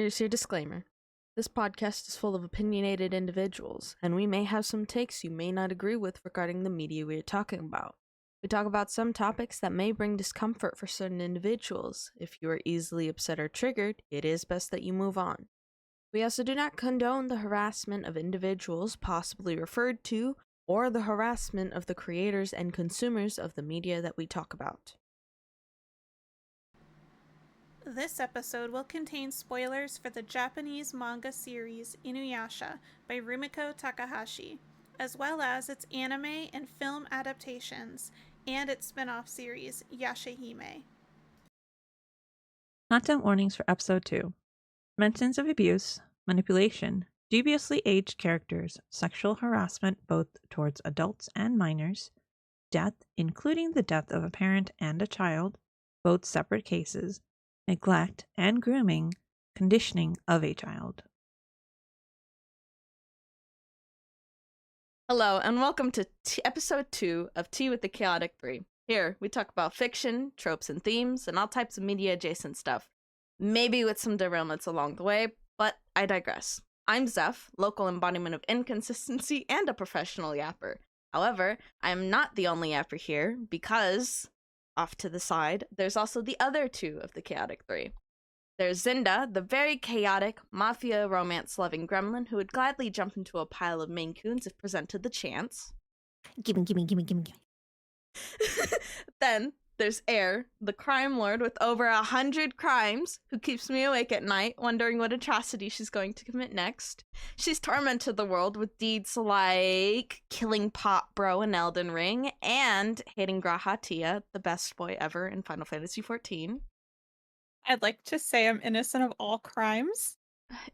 Here's your disclaimer. This podcast is full of opinionated individuals, and we may have some takes you may not agree with regarding the media we are talking about. We talk about some topics that may bring discomfort for certain individuals. If you are easily upset or triggered, it is best that you move on. We also do not condone the harassment of individuals possibly referred to, or the harassment of the creators and consumers of the media that we talk about. This episode will contain spoilers for the Japanese manga series Inuyasha by Rumiko Takahashi, as well as its anime and film adaptations, and its spin-off series Yashahime. Content warnings for Episode 2. Mentions of abuse, manipulation, dubiously aged characters, sexual harassment both towards adults and minors, death, including the death of a parent and a child, both separate cases, neglect and grooming, conditioning of a child. Hello, and welcome to episode 2 of Tea with the Chaotic 3. Here, we talk about fiction, tropes and themes, and all types of media-adjacent stuff. Maybe with some derailments along the way, but I digress. I'm Zeph, local embodiment of inconsistency and a professional yapper. However, I am not the only yapper here, because, off to the side, there's also the other two of the Chaotic 3. There's Zinda, the very chaotic, mafia romance-loving gremlin who would gladly jump into a pile of Maine Coons if presented the chance. Gimme. Then there's Aere, the crime lord with over 100 crimes, who keeps me awake at night, wondering what atrocity she's going to commit next. She's tormented the world with deeds like killing Pop Bro in Elden Ring and hating G'raha Tia, the best boy ever in Final Fantasy XIV. I'd like to say I'm innocent of all crimes.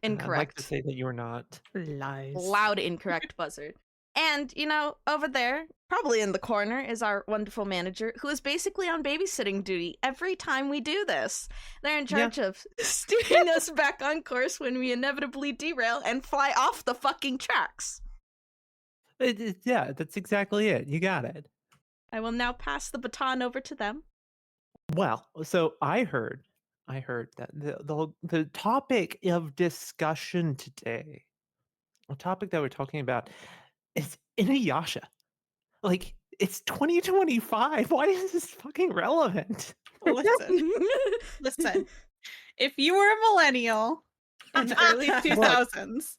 Incorrect. I'd like to say that you're not. Lies. Loud incorrect buzzard. And, over there, probably in the corner, is our wonderful manager, who is basically on babysitting duty every time we do this. They're in charge of steering us back on course when we inevitably derail and fly off the fucking tracks. Yeah, that's exactly it. You got it. I will now pass the baton over to them. Well, so I heard that the topic of discussion today, a topic that we're talking about, is Inuyasha. Like, it's 2025. Why is this fucking relevant? Listen. If you were a millennial in the early 2000s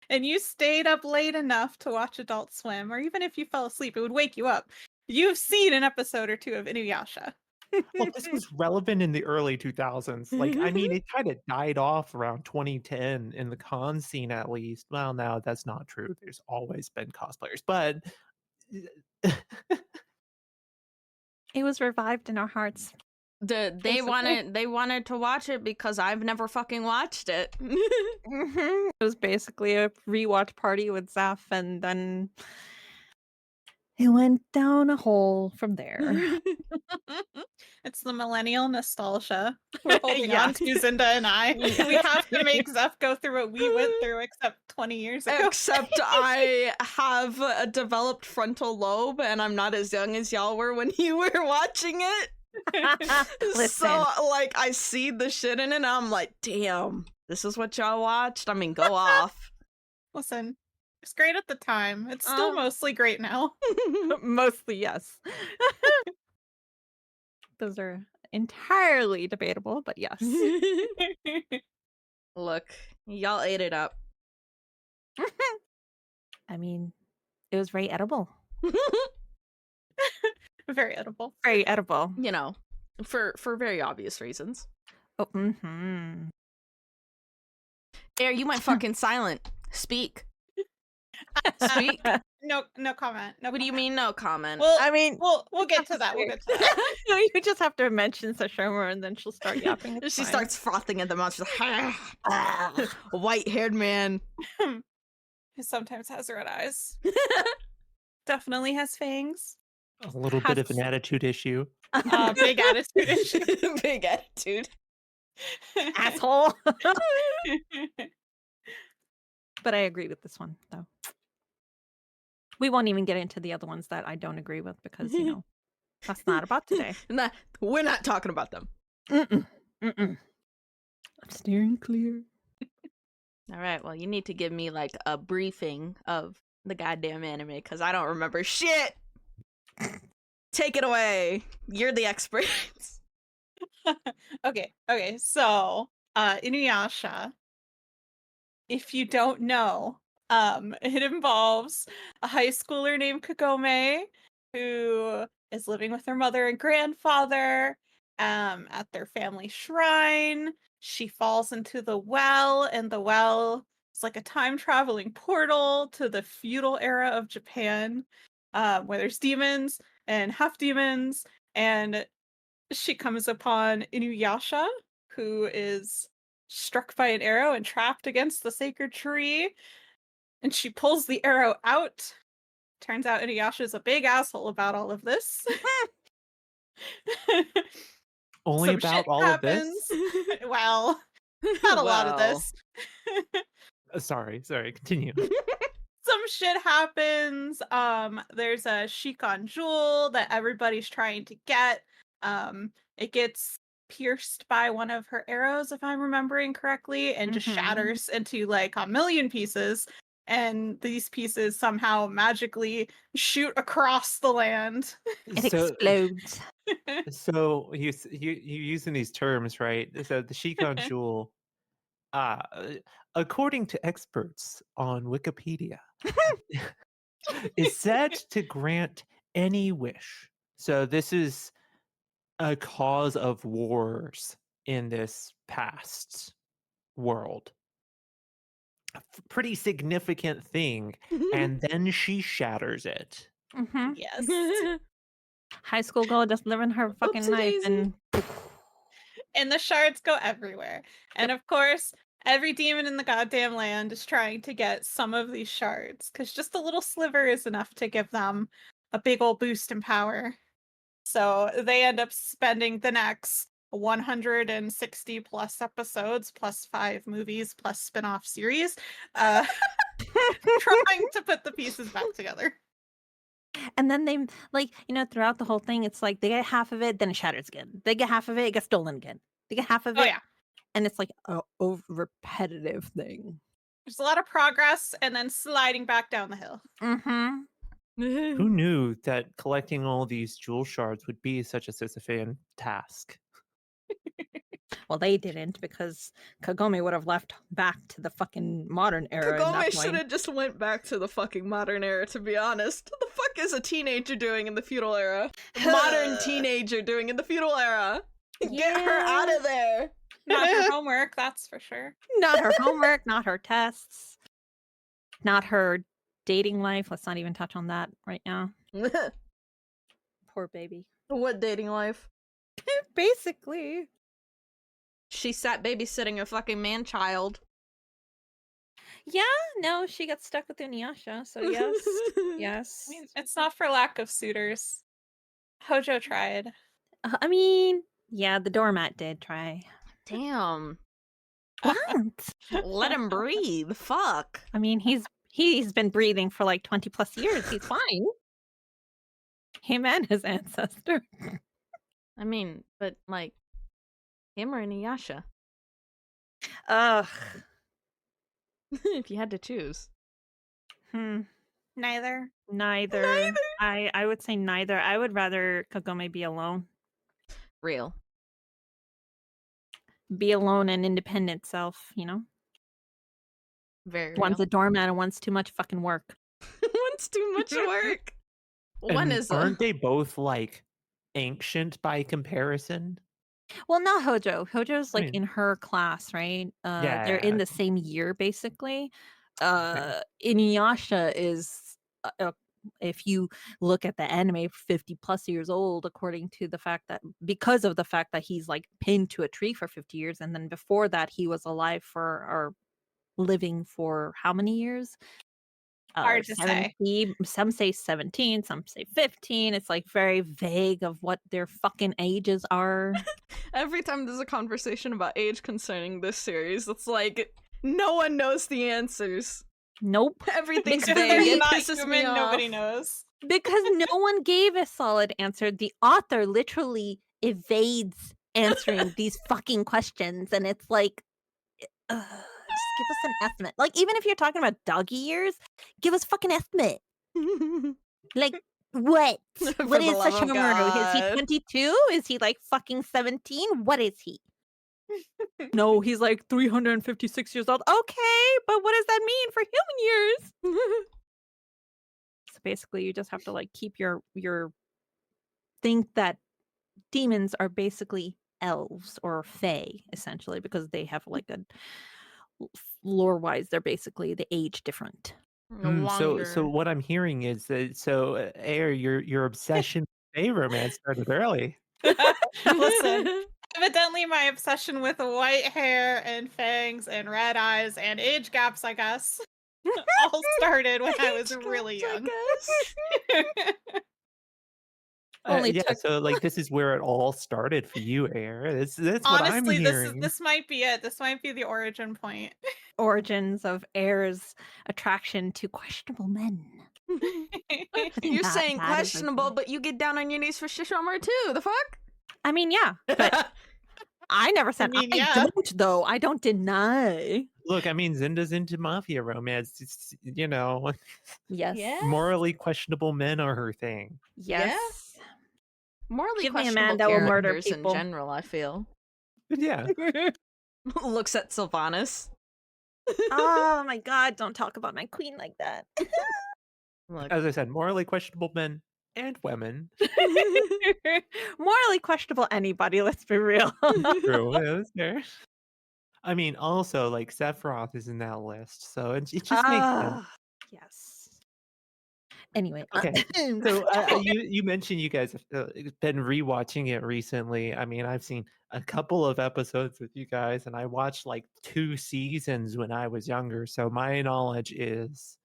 and you stayed up late enough to watch Adult Swim, or even if you fell asleep, it would wake you up. You've seen an episode or two of Inuyasha. Well, this was relevant in the early 2000s. Like, I mean, it kind of died off around 2010 in the con scene, at least. Well, no, that's not true. There's always been cosplayers, but It was revived in our hearts. They wanted to watch it because I've never fucking watched it. It was basically a rewatch party with Zeph, and then it went down a hole from there. It's the millennial nostalgia we're holding on to, Zinda and I. Yeah. We have to make Zeph go through what we went through, except 20 years ago. Except I have a developed frontal lobe, and I'm not as young as y'all were when you were watching it. Listen. So, I see the shit in it, and I'm like, damn, this is what y'all watched? I mean, go off. Listen, it's great at the time. It's still mostly great now. Mostly, yes. Those are entirely debatable, but yes. Look, y'all ate it up. I mean, it was very edible. Very edible. Very edible. For very obvious reasons. Oh, mm-hmm. Aere, you went fucking silent. Speak. Speak. No comment. No. What do you mean, no comment? Well, I mean, we'll get to that. We'll get to that. No, you just have to mention Sesshomaru, and then she'll start yapping. She starts frothing at the mouth. She's like, a white-haired man. Who sometimes has red eyes. Definitely has fangs. a little bit of an attitude issue. Big attitude issue. Big attitude. Asshole. But I agree with this one, though. We won't even get into the other ones that I don't agree with because, that's not about today. We're not talking about them. I'm steering clear. All right, well, you need to give me like a briefing of the goddamn anime because I don't remember shit. Take it away. You're the expert. Okay. So, Inuyasha, if you don't know, it involves a high schooler named Kagome who is living with her mother and grandfather at their family shrine. She falls into the well, and the well is like a time traveling portal to the feudal era of Japan, where there's demons and half demons, and she comes upon Inuyasha, who is struck by an arrow and trapped against the sacred tree. And she pulls the arrow out. Turns out Inuyasha is a big asshole about all of this. Only Some about shit all of this? happens. Well, not a lot of this. Sorry, continue. Some shit happens. There's a Shikon jewel that everybody's trying to get. It gets pierced by one of her arrows, if I'm remembering correctly, and just shatters into like a million pieces. And these pieces somehow magically shoot across the land. It explodes. So you using these terms, right? So the Shikon jewel, uh, according to experts on Wikipedia, is said to grant any wish. So this is a cause of wars in this past world. Pretty significant thing, and then she shatters it. Yes. High school girl just living her fucking life, and And the shards go everywhere. And of course, every demon in the goddamn land is trying to get some of these shards, because just a little sliver is enough to give them a big old boost in power. So they end up spending the next 160 plus episodes, plus 5 movies, plus spin-off series, trying to put the pieces back together. and then they throughout the whole thing, it's like they get half of it, then it shatters again. They get half of it, it gets stolen again. They get half of it, Oh yeah. and it's like a repetitive thing. There's a lot of progress and then sliding back down the hill. Who knew that collecting all these jewel shards would be such a Sisyphean task? Well, they didn't, because Kagome would have left back to the fucking modern era. Kagome should have just went back to the fucking modern era, to be honest. What the fuck is a teenager doing in the feudal era? A modern teenager doing in the feudal era? Get her out of there! Not her homework, that's for sure. Not her homework, not her tests, not her dating life. Let's not even touch on that right now. Poor baby. What dating life? Basically. She sat babysitting a fucking man-child. Yeah, no, she got stuck with Inuyasha, so yes. Yes. I mean, it's not for lack of suitors. Hojo tried. I mean, yeah, the doormat did try. Damn. What? Let him breathe. Fuck. I mean, he's been breathing for like 20 plus years. He's fine. Him and his ancestor. I mean, but like, him or Inuyasha? Ugh. If you had to choose. Neither. I would say neither. I would rather Kagome be alone. Real. Be alone and independent self, you know? Very real. One's a doormat and one's too much fucking work. One's too much work. One is aren't they both like ancient by comparison? Well, not Hojo. Hojo's like I mean, in her class, right? Yeah, They're in the same year, basically. Inuyasha is, if you look at the anime, 50 plus years old, according to the fact that, because of the fact that he's like pinned to a tree for 50 years. And then before that, he was alive for, or living for how many years? Hard to say. Some say 17, some say 15. It's like very vague of what their fucking ages are. Every time there's a conversation about age concerning this series, it's like no one knows the answers. Nope. Everything's Because vague. they're It not pisses me human, off. nobody knows. Because no one gave a solid answer. The author literally evades answering these fucking questions, and it's like, just give us an estimate. Like, even if you're talking about doggy years, give us fucking estimate. Like, what? For What the is love of Sesshomaru? Is he God. 22? Is he like fucking 17? What is he? No, he's like 356 years old. Okay, but what does that mean for human years? So basically, you just have to like keep your think that demons are basically elves or fae, essentially, because they have like a lore wise, they're basically the age different. No So longer. what I'm hearing is that Air, your obsession with a romance started early. Listen, evidently my obsession with white hair and fangs and red eyes and age gaps, I guess, all started when I was Age really gaps, young. Only Yeah, took so like this is where it all started for you, Air. That's what I'm Honestly, hearing. this might be it. This might be the origin point. origins of Air's attraction to questionable men. You're That- saying that is questionable, okay. but you get down on your knees for Sesshomaru too. The fuck? I mean, yeah, but I never said mean, I yeah. don't, though. I don't deny. Look, I mean, Zinda's into mafia romance. It's, Yes. Yeah. morally questionable men are her thing. Yes. Morally Give me a questionable man that will murder characters in people. general, I feel. Yeah. Looks at Sylvanas. Oh my god, don't talk about my queen like that. Look. As I said, morally questionable men and women. Morally questionable anybody, let's be real. True. Yeah, that's fair. I mean, also, like, Sephiroth is in that list, so it just makes sense. Ah, yes. Anyway, Okay, so you mentioned you guys have been rewatching it recently. I mean, I've seen a couple of episodes with you guys, and I watched like 2 seasons when I was younger, so my knowledge is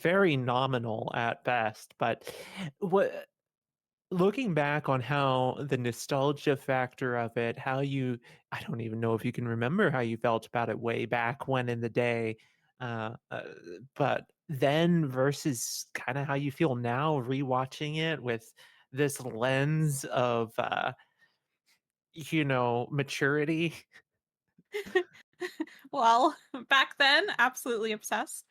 very nominal at best. But what looking back on how the nostalgia factor of it, how you I don't even know if you can remember how you felt about it way back when in the day, uh, uh, but then versus kind of how you feel now rewatching it with this lens of maturity. Well, back then, absolutely obsessed.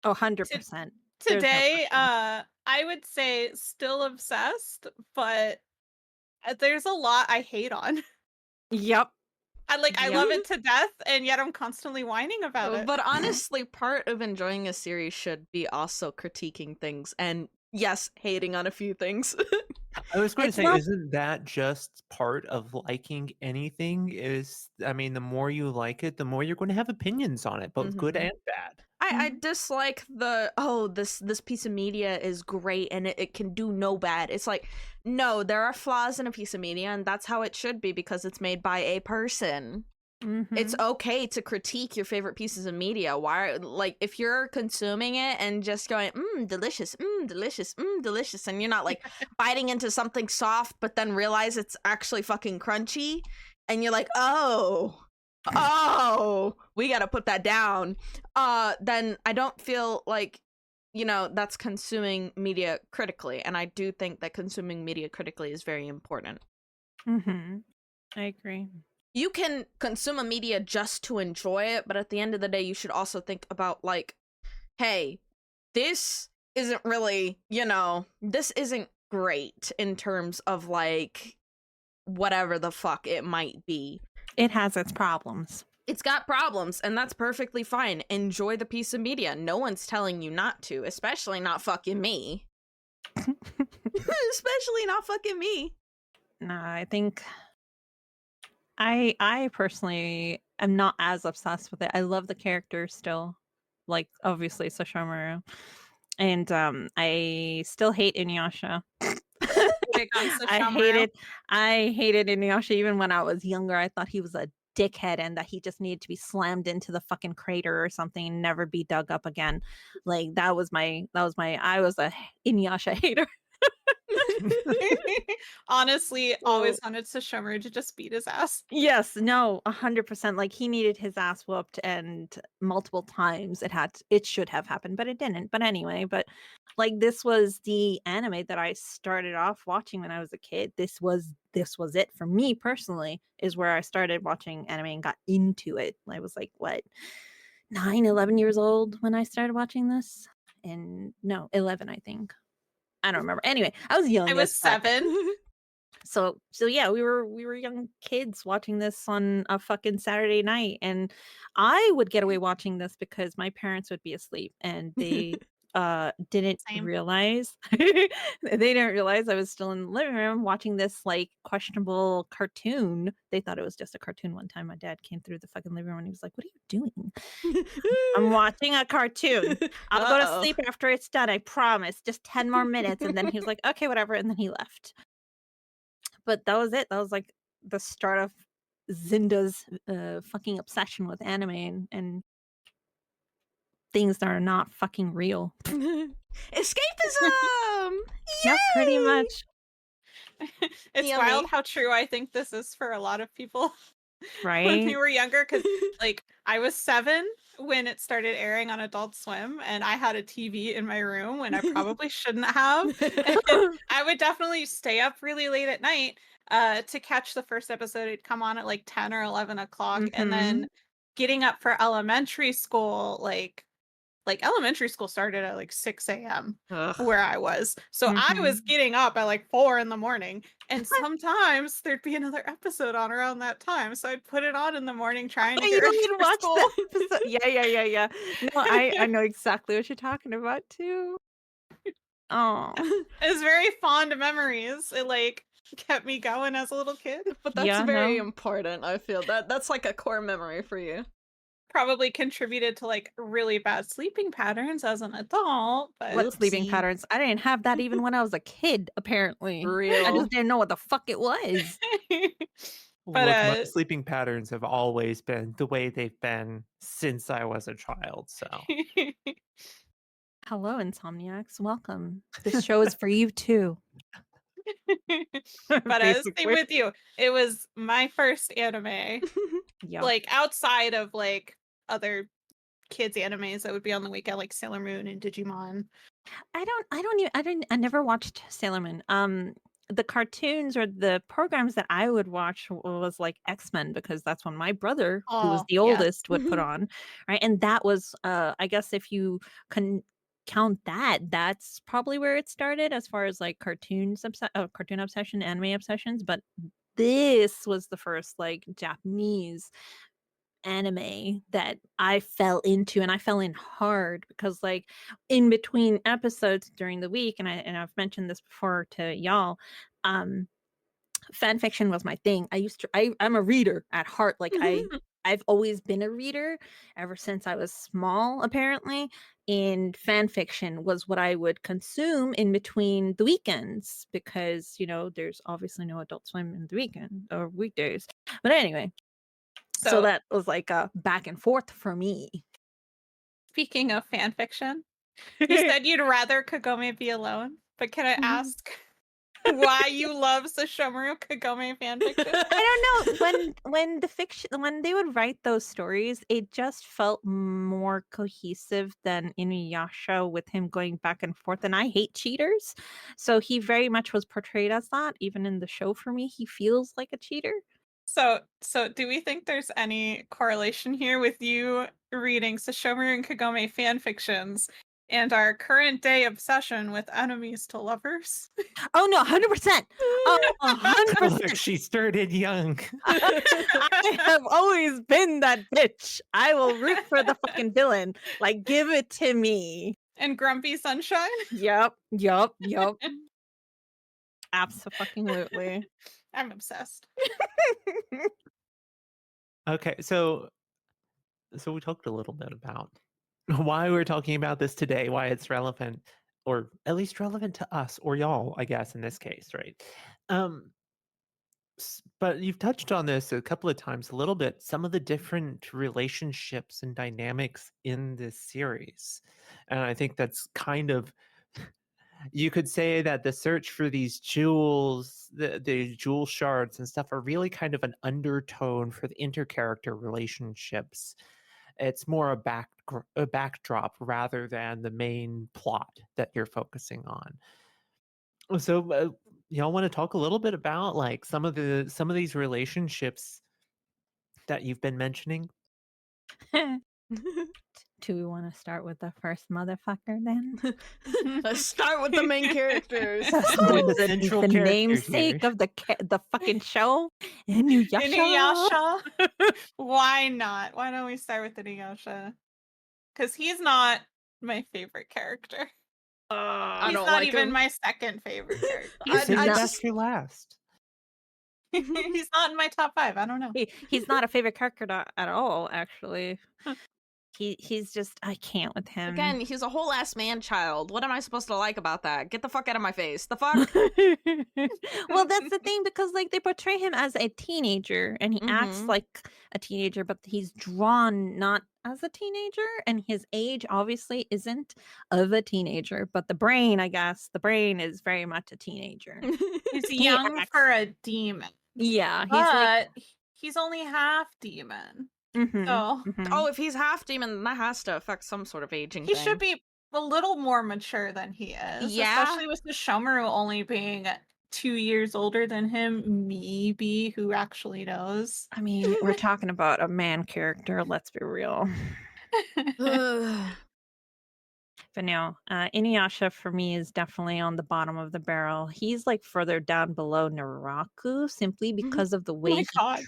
Oh, 100%. There's no Today, question. I would say still obsessed, but there's a lot I hate on. Yep. I Yep. love it to death, and yet I'm constantly whining about it. But honestly, part of enjoying a series should be also critiquing things and, yes, hating on a few things. I was going to It's say, not isn't that just part of liking anything? I mean, the more you like it, the more you're going to have opinions on it, both good Mhm. and bad. I dislike this piece of media is great and it can do no bad. It's like, no, there are flaws in a piece of media and that's how it should be because it's made by a person. It's okay to critique your favorite pieces of media. Why, like, if you're consuming it and just going, delicious, delicious, delicious, and you're not like biting into something soft, but then realize it's actually fucking crunchy, and you're like, oh, we gotta put that down. Then I don't feel like, that's consuming media critically, and I do think that consuming media critically is very important. I agree. You can consume a media just to enjoy it, but at the end of the day, you should also think about, like, hey, this isn't really, this isn't great in terms of, like, whatever the fuck it might be. It has its problems. It's got problems, and that's perfectly fine. Enjoy the piece of media. No one's telling you not to, especially not fucking me. Especially not fucking me. Nah, I think I personally am not as obsessed with it. I love the characters still, like obviously Sesshomaru, and I still hate Inuyasha. Big on I Sesshomaru. hated Inuyasha even when I was younger. I thought he was a dickhead and that he just needed to be slammed into the fucking crater or something and never be dug up again. Like that was my I was a Inuyasha hater. Honestly, So always wanted Sesshomaru to just beat his ass. yes, no, 100%. Like he needed his ass whooped, and multiple times it should have happened, but it didn't. But anyway, but like this was the anime that I started off watching when I was a kid. This was it for me personally, is where I started watching anime and got into it. I was like, what, 9, 11 years old when I started watching this? And no, 11, I think. I don't remember. Anyway, I was young I as was fuck. 7. So yeah, we were young kids watching this on a fucking Saturday night, and I would get away watching this because my parents would be asleep, and they didn't Same. realize they didn't realize I was still in the living room watching this like questionable cartoon. They thought it was just a cartoon. One time my dad came through the fucking living room and he was like, "What are you doing?" "I'm watching a cartoon. I'll go to Uh-oh. sleep after it's done, I promise. Just 10 more minutes." And then he was like, "Okay, whatever." And then he left. But that was it. That was like the start of Zinda's fucking obsession with anime and things that are not fucking real. Escapism! Yeah, pretty Yay! much. It's Yummy. wild how true I think this is for a lot of people when we Right? were younger, because like I was 7 when it started airing on Adult Swim, and I had a TV in my room when I probably shouldn't have. And I would definitely stay up really late at night to catch the first episode. It'd come on at like 10 or 11 o'clock, and Mhm. then getting up for elementary school, like elementary school started at like 6 a.m. Ugh. where I was. So I was Mhm. getting up at like 4 in the morning. And sometimes there'd be another episode on around that time. So I'd put it on in the morning trying to You get ready would for watch school. the episode. Yeah. No, I know exactly what you're talking about too. Oh, It's very fond memories. It like kept me going as a little kid. But that's yeah, very no. important, I feel. That's like a core memory for you. Probably contributed to like really bad sleeping patterns as an adult, but What sleeping Oopsie. patterns? I didn't have that even when I was a kid, apparently. I Real. just didn't know what the fuck it was. but Look, my sleeping patterns have always been the way they've been since I was a child. So Hello, insomniacs. Welcome. This show is for you too. but same Basically. with you. It was my first anime, Yeah. like outside of like other kids animes that would be on the weekend, like Sailor Moon and Digimon. I never watched Sailor Moon. The cartoons or the programs that I would watch was like X-Men, because that's when my brother, who was Oh the yes. oldest, would put on, right? And that was I guess if you can count that, that's probably where it started as far as like cartoon obsession, anime obsessions. But this was the first like Japanese anime that I fell into, and I fell in hard because like in between episodes during the week, and I've mentioned this before to y'all, um fan fiction was my thing. I'm a reader at heart. Like I've always been a reader ever since I was small, apparently. And fan fiction was what I would consume in between the weekends because, there's obviously no Adult Swim in the weekend or weekdays. But anyway, so So that was like a back and forth for me. speaking of fan fiction, you said you'd rather Kagome be alone, but can I ask why you love Sesshomaru Kagome fanfiction? I don't know, when they would write those stories, it just felt more cohesive than Inuyasha with him going back and forth. And I hate cheaters, so he very much was portrayed as that. Even in the show, for me, he feels like a cheater. So do we think there's any correlation here with you reading Sesshomaru and Kagome fanfictions and our current day obsession with enemies to lovers? Oh no, 100%. Oh, look, 100%. she started young. I have always been that bitch. I will root for the fucking villain. Like, give it to me. And Grumpy Sunshine? Yep. Absolutely. I'm obsessed. Okay, so we talked a little bit about why we're talking about this today, why it's relevant, or at least relevant to us or y'all, I guess, in this case, right? Um, but you've touched on this a couple of times, a little bit, some of the different relationships and dynamics in this series. And I think that's kind of You could say that the search for these jewels, the jewel shards and stuff, are really kind of an undertone for the intercharacter relationships. It's more a backdrop rather than the main plot that you're focusing on. So, y'all want to talk a little bit about like some of these relationships that you've been mentioning? Do we want to start with the first motherfucker then? Let's start with the main characters. Start with the central the character namesake here. of the fucking show, Inuyasha. Inuyasha. Why not? Why don't we start with Inuyasha? Because he's not my favorite character. I He's don't not like even him. my second favorite character. He's Save the not- best for last. He's not in my top 5. I don't know. He's not a favorite character at all, actually. He's just, I can't with him. Again, he's a whole ass man child. What am I supposed to like about that? Get the fuck out of my face. The fuck? Well, that's the thing, because like they portray him as a teenager and he acts Mhm. like a teenager, but he's drawn not as a teenager, and his age obviously isn't of a teenager, but the brain is very much a teenager. He's He young acts- for a demon. Yeah, he's But he's only half demon. mhm, So mhm. Oh, if he's half demon, then that has to affect some sort of aging he thing. should be a little more mature than he is. Yeah. Especially with Sesshomaru only being 2 years older than him. Maybe, who actually knows? I mean, we're talking about a man character, let's be real. Ugh. But no, Inuyasha for me is definitely on the bottom of the barrel. He's like further down below Naraku simply because of the way my God.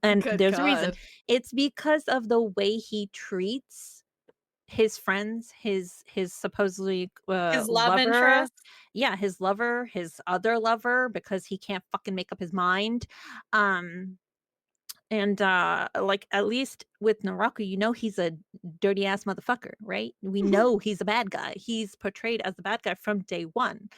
and Good there's a reason. God. It's because of the way he treats his friends, his supposedly His love lover. interest. Yeah, his lover, his other lover, because he can't fucking make up his mind. And like at least with Naraku, you know he's a dirty ass motherfucker, right? We know he's a bad guy. He's portrayed as the bad guy from day one.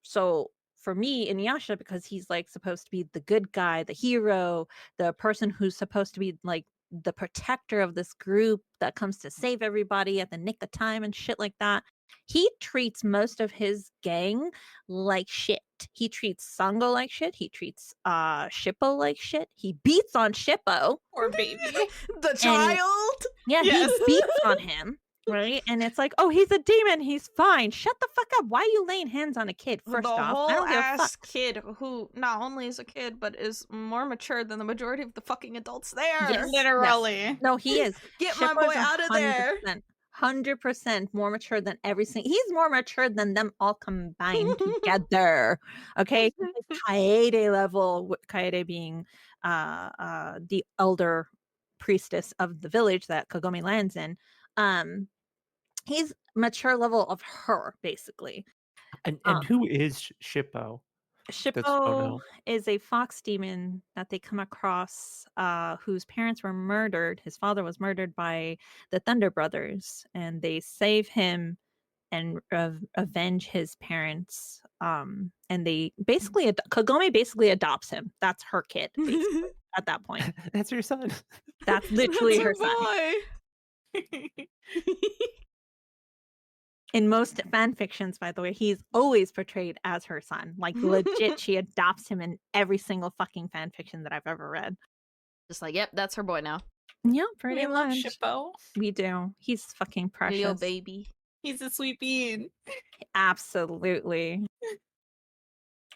So for me, Inuyasha, because he's like supposed to be the good guy, the hero, the person who's supposed to be like the protector of this group that comes to save everybody at the nick of time and shit like that. He treats most of his gang like shit. He treats Sango like shit. He treats Shippo like shit. He beats on Shippo. Poor baby. The child? Yeah, Yes. he beats on him. Right? And it's like, oh, he's a demon. He's fine. Shut the fuck up. Why are you laying hands on a kid? First The off, I whole don't give a ass fuck. kid who not only is a kid, but is more mature than the majority of the fucking adults there. Yes. Literally. No, he is. Get my Shippo's boy out of there. 100% more mature than everything. He's more mature than them all combined together. Okay, he's like Kaede level. Kaede being the elder priestess of the village that Kagome lands in. He's mature level of her basically. And who is Shippo? That's- oh, Shippo no. is a fox demon that they come across whose parents were murdered. His father was murdered by the Thunder Brothers, and they save him and avenge his parents. And they basically, Kagome basically adopts him. That's her kid, basically, at that point. That's your son. That's literally That's her son. In most fan fictions, by the way, he's always portrayed as her son. Like legit, she adopts him in every single fucking fan fiction that I've ever read. Just like, yep, that's her boy now. Yeah, pretty We love much. Shippo. We do. He's fucking precious. Little baby. He's a sweet bean. Absolutely.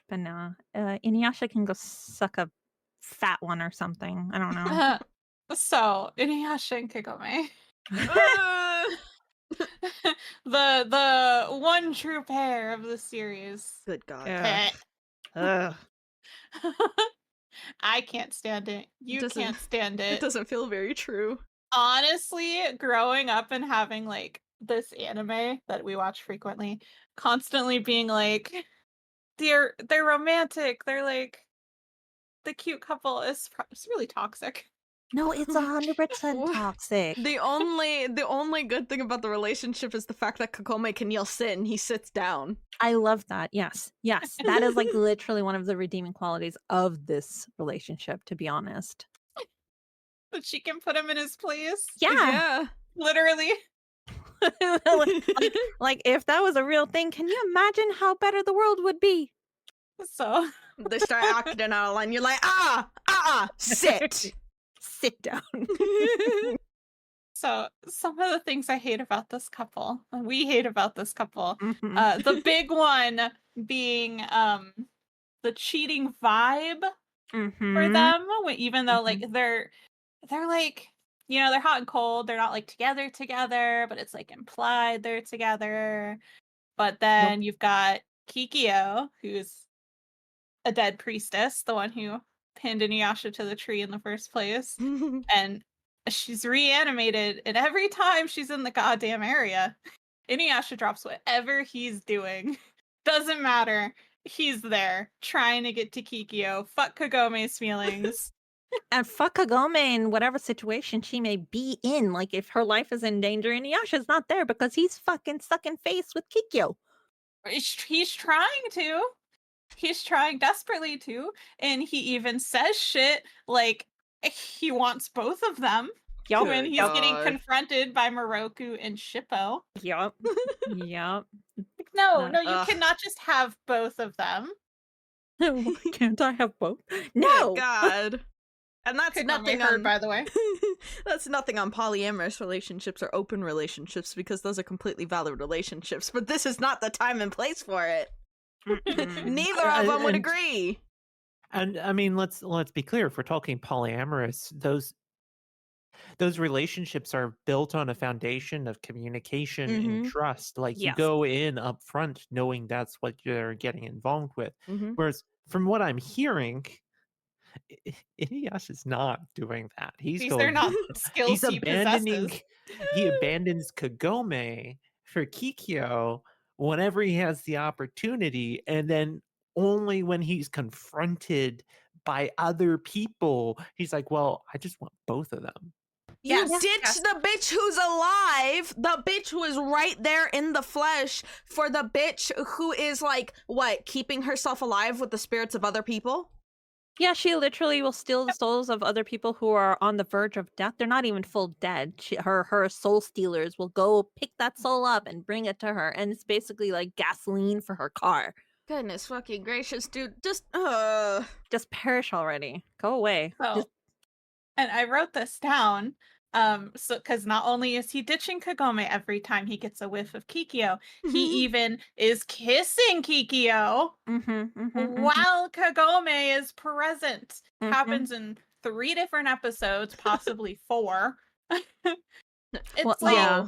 But no, Inuyasha can go suck a fat one or something. I don't know. So, Inuyasha and Kagome. Uh, the one true pair of the series. Good God. Yeah. Ugh. I can't stand it. You doesn't- can't stand It it. doesn't feel very true. Honestly, growing up and having like this anime that we watch frequently, constantly being like, they're romantic. They're like the cute couple is it's really toxic. No, it's 100% What? toxic. The only good thing about the relationship is the fact that Kagome can yell sit and he sits down. I love that. Yes. Yes. That is like literally one of the redeeming qualities of this relationship, to be honest. That she can put him in his place. Yeah. Literally. like if that was a real thing, can you imagine how better the world would be? So They start acting out of line. You're like, sit. Sit down. So some of the things I hate about this couple, and we hate about this couple, Mhm. the big one being the cheating vibe for Mhm. them, even though like Mhm. they're like, you know, they're hot and cold, they're not like together, but it's like implied they're together. But then you've got Kikyo, who's a dead priestess, the one who pinned Inuyasha to the tree in the first place. And she's reanimated, and every time she's in the goddamn area, Inuyasha drops whatever he's doing. Doesn't matter. He's there, trying to get to Kikyo. Fuck Kagome's feelings. And fuck Kagome in whatever situation she may be in. Like if her life is in danger, Inuyasha's not there because he's fucking sucking face with Kikyo. He's trying to. He's trying desperately to. And he even says shit like he wants both of them. Yup. When he's getting confronted by Moroku and Shippo. Yup. Yup. No, you Ugh. cannot just have both of them. Why can't I have both? Good No. God. And that's Could not be nothing heard, on by the way. that's nothing on polyamorous relationships or open relationships because those are completely valid relationships, but this is not the time and place for it. Neither of them would agree. And I mean, let's be clear. If we're talking polyamorous, those relationships are built on a foundation of communication and Mhm. trust. Like you Yes. go in up front knowing that's what you're getting involved with. Mhm. Whereas from what I'm hearing, Inuyasha's not doing that. He's These going. are not skills He's he abandoning. possesses. He abandons Kagome for Kikyo whenever he has the opportunity, and then only when he's confronted by other people, he's like, "Well, I just want both of them." You Yes, ditch yes. the bitch who's alive, the bitch who is right there in the flesh, for the bitch who is like, what, keeping herself alive with the spirits of other people? Yeah, she literally will steal the souls of other people who are on the verge of death. They're not even full dead. Her soul stealers will go pick that soul up and bring it to her, and it's basically like gasoline for her car. Goodness fucking gracious, dude. Just Just perish already. Go away. So, and I wrote this down. So because not only is he ditching Kagome every time he gets a whiff of Kikyo, he even is kissing Kikyo while Kagome is present. Happens in 3 different episodes, possibly 4. It's Well, like yeah.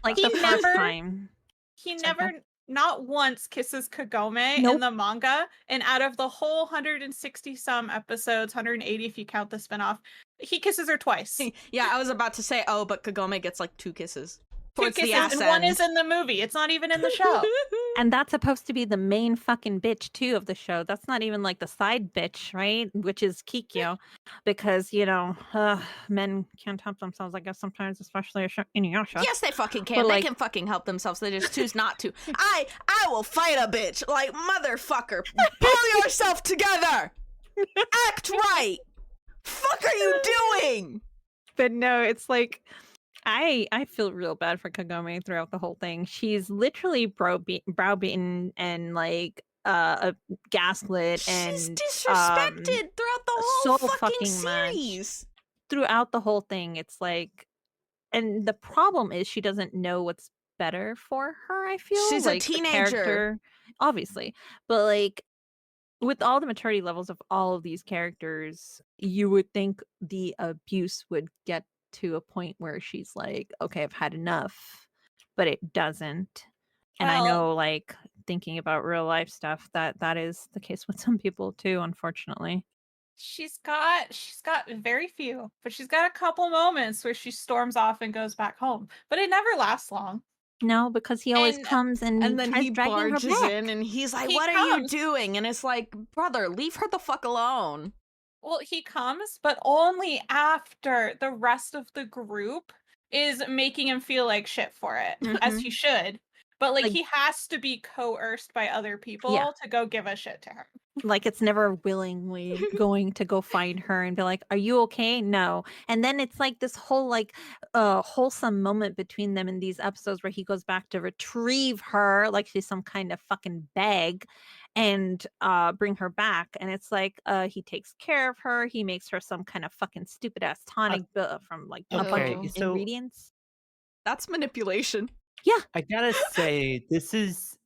Like he the first never- time. he Sorry, never not once kisses Kagome Nope. in the manga, and out of the whole 160 some episodes, 180 if you count the spinoff, he kisses her twice. Yeah, I was about to say, oh, but Kagome gets like 2 kisses. 2 Towards the kisses, ass and one end. is in the movie. It's not even in the show. And that's supposed to be the main fucking bitch too of the show. That's not even like the side bitch, right? Which is Kikyo, because you know men can't help themselves. I guess sometimes, especially Inuyasha. Yes, they fucking can. But, They like- can fucking help themselves. They just choose not to. I will fight a bitch. Like, motherfucker. Pull yourself together. Act right. Fuck are you doing? But no, it's like I feel real bad for Kagome throughout the whole thing. She's literally browbeaten and like gaslit and She's disrespected throughout the whole so fucking fucking much. series. throughout the whole thing. It's like, and the problem is she doesn't know what's better for her. I feel She's a like the teenager. character, obviously, but like with all the maturity levels of all of these characters, you would think the abuse would get to a point where she's like, okay, I've had enough, but it doesn't. And I Well- know, like, thinking about real life stuff, that is the case with some people too, unfortunately. She's got very few, but she's got a couple moments where she storms off and goes back home. But it never lasts long. No, because he always And- comes and then tries he dragging her barges back. in and he's like, He what are you comes. doing? And it's like, brother, leave her the fuck alone. Well, he comes, but only after the rest of the group is making him feel like shit for it, as he should. But like Like- he has to be coerced by other people to go give a shit to her. Like it's never willingly going to go find her and be like, "Are you okay?" No. And then it's like this whole like wholesome moment between them in these episodes where he goes back to retrieve her like she's some kind of fucking bag and bring her back, and it's like he takes care of her, he makes her some kind of fucking stupid ass Uh, tonic from like a bunch of okay, so ingredients. That's manipulation. Yeah, I gotta say, this is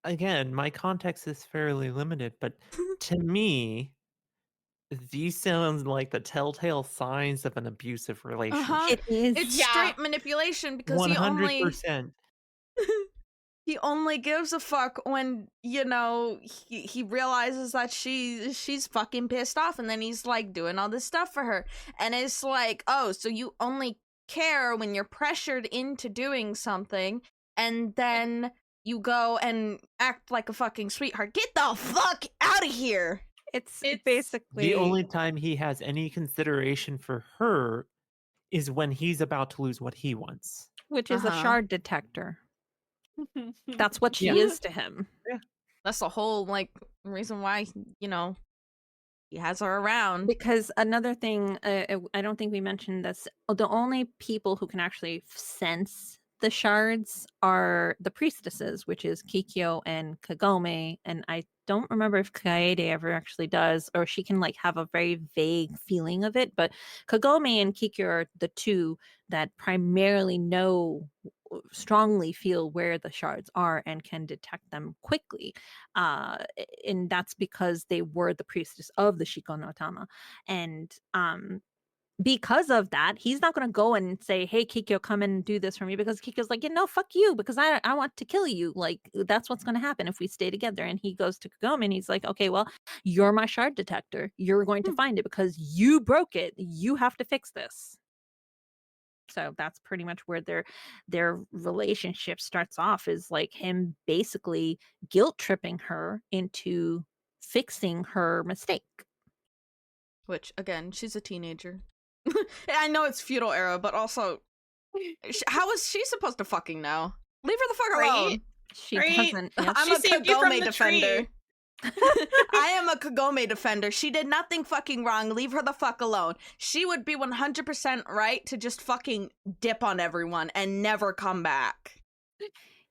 again, my context is fairly limited, but to me, these sound like the telltale signs of an abusive Uh-huh. relationship. it is. It's Yeah. straight manipulation because he only 100%. he only gives a fuck when, you know, he realizes that she's fucking pissed off, and then he's like doing all this stuff for her. And it's like, oh, so you only care when you're pressured into doing something, and then you go and act like a fucking sweetheart. Get the fuck out of here. It's It's- basically The only time he has any consideration for her is when he's about to lose what he wants. which is a Uh-huh. shard detector. That's what she Yeah. is to him. That's the whole like reason why, you know, he has her around. Because another thing, I don't think we mentioned this. The only people who can actually sense the shards are the priestesses, which is Kikyo and Kagome. And I don't remember if Kaede ever actually does, or she can like have a very vague feeling of it. But Kagome and Kikyo are the two that primarily strongly feel where the shards are and can detect them quickly, and that's because they were the priestess of the Shiko no Tama. And because of that, he's not going to go and say, "Hey, Kikyo, come and do this for me," because Kikyo's like, "Yeah, no, fuck you, because I want to kill you. Like that's what's going to happen if we stay together." And he goes to Kagome and he's like, "Okay, well, you're my shard detector. You're going to find it because you broke it. You have to fix this." So that's pretty much where their relationship starts off, is like him basically guilt tripping her into fixing her mistake. Which, again, she's a teenager. I know it's feudal era, but also, how is she supposed to fucking know? Leave her the fuck Right? alone. She Right? doesn't. Yep. I'm She a saved you from Kagome the defender. tree. I am a Kagome defender. She did nothing fucking wrong. Leave her the fuck alone. She would be 100% right to just fucking dip on everyone and never come back.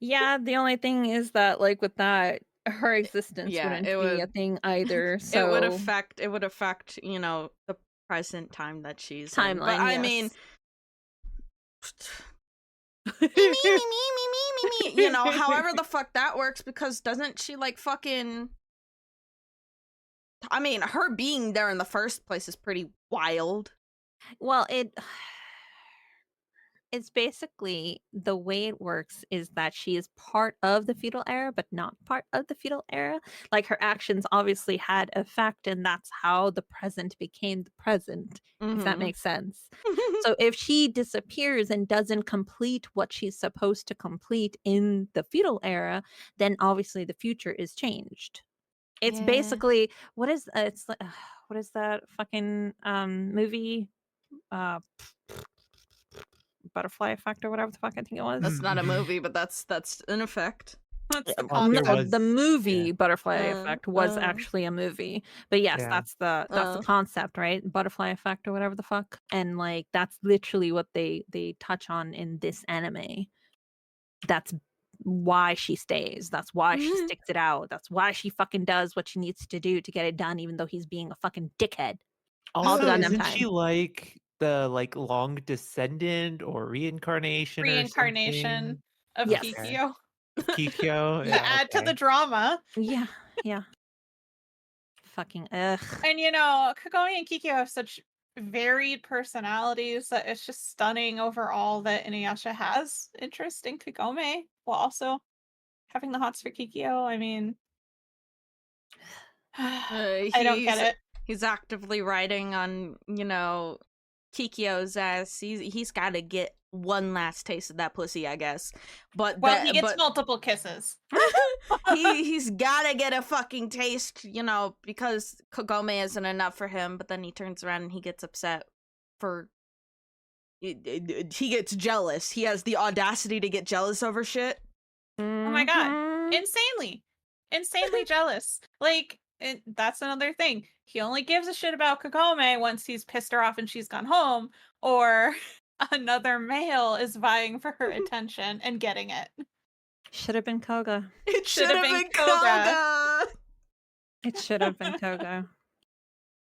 Yeah, the only thing is that like with that, her existence Yeah, wouldn't it be a would- thing either. So It would affect, you know, the present time that she's in. timeline. But I yes. mean, me, you know, however the fuck that works, because doesn't she like fucking, I mean, her being there in the first place is pretty wild. Well, it's basically the way it works is that she is part of the feudal era, but not part of the feudal era. Like her actions obviously had effect, and that's how the present became the present, if that Mhm. makes sense. So if she disappears and doesn't complete what she's supposed to complete in the feudal era, then obviously the future is changed. It's Yeah. basically what is it's like what is that fucking movie? Butterfly Effect or whatever the fuck I think it was. That's not a movie, but that's an effect. That's the Oh, there concept. was- the movie yeah. Butterfly Effect was actually a movie, but yes, Yeah. that's the concept, right? Butterfly Effect or whatever the fuck, and like that's literally what they touch on in this anime. That's why she stays. That's why she Mhm. sticks it out. That's why she fucking does what she needs to do to get it done, even though he's being a fucking dickhead. All the Also, goddamn isn't time. she like the like long descendant or reincarnation? Reincarnation of Yes. Kikyo. Kikyo. To add to the drama. Yeah, yeah. Fucking ugh. And you know, Kagome and Kikyo have such varied personalities that it's just stunning overall that Inuyasha has interest in Kagome while also having the hots for Kikyo. I mean, I don't get it. He's actively writing on, you know, Kikyo's ass. He's got to get one last taste of that pussy, I guess. But Well, he gets multiple kisses. he's got to get a fucking taste, you know, because Kagome isn't enough for him. But then he turns around and he gets upset for. He gets jealous. He has the audacity to get jealous over shit. Oh my god. Mhm. Insanely jealous. Like, And that's another thing. He only gives a shit about Kagome once he's pissed her off and she's gone home, or another male is vying for her attention and getting it. Should have been Koga. It should Should've have been been Koga. Koga. It should have been Koga.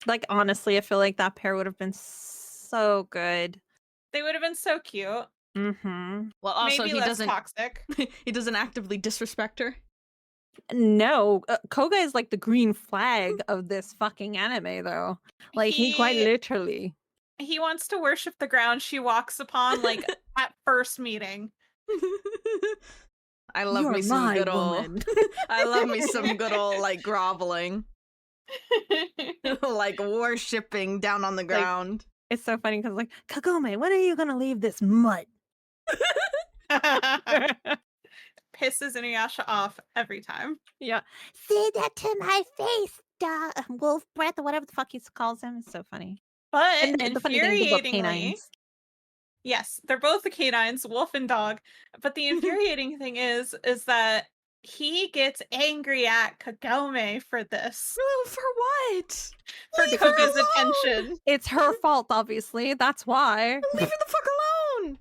Like, honestly, I feel like that pair would have been so good. They would have been so cute. Mm-hmm. Well, also Maybe he less doesn't toxic. he doesn't actively disrespect her. No, Koga is like the green flag of this fucking anime, though. Like, he quite literally. He wants to worship the ground she walks upon, like at first meeting. I love You're me some my good old. woman. I love me some good old like groveling, like worshipping down on the ground. It's so funny because, like, Kagome, when are you gonna leave this mud? Pisses Inuyasha off every time. Yeah. Say that to my face, wolf breath, or whatever the fuck he calls him. It's so funny. But And the funny thing is about infuriatingly, canines. yes, they're both the canines, wolf and dog. But the infuriating thing is that he gets angry at Kagome for this. Oh, for what? For Leave her Koga's alone! attention. It's her fault, obviously. That's why. Leave her the fuck alone!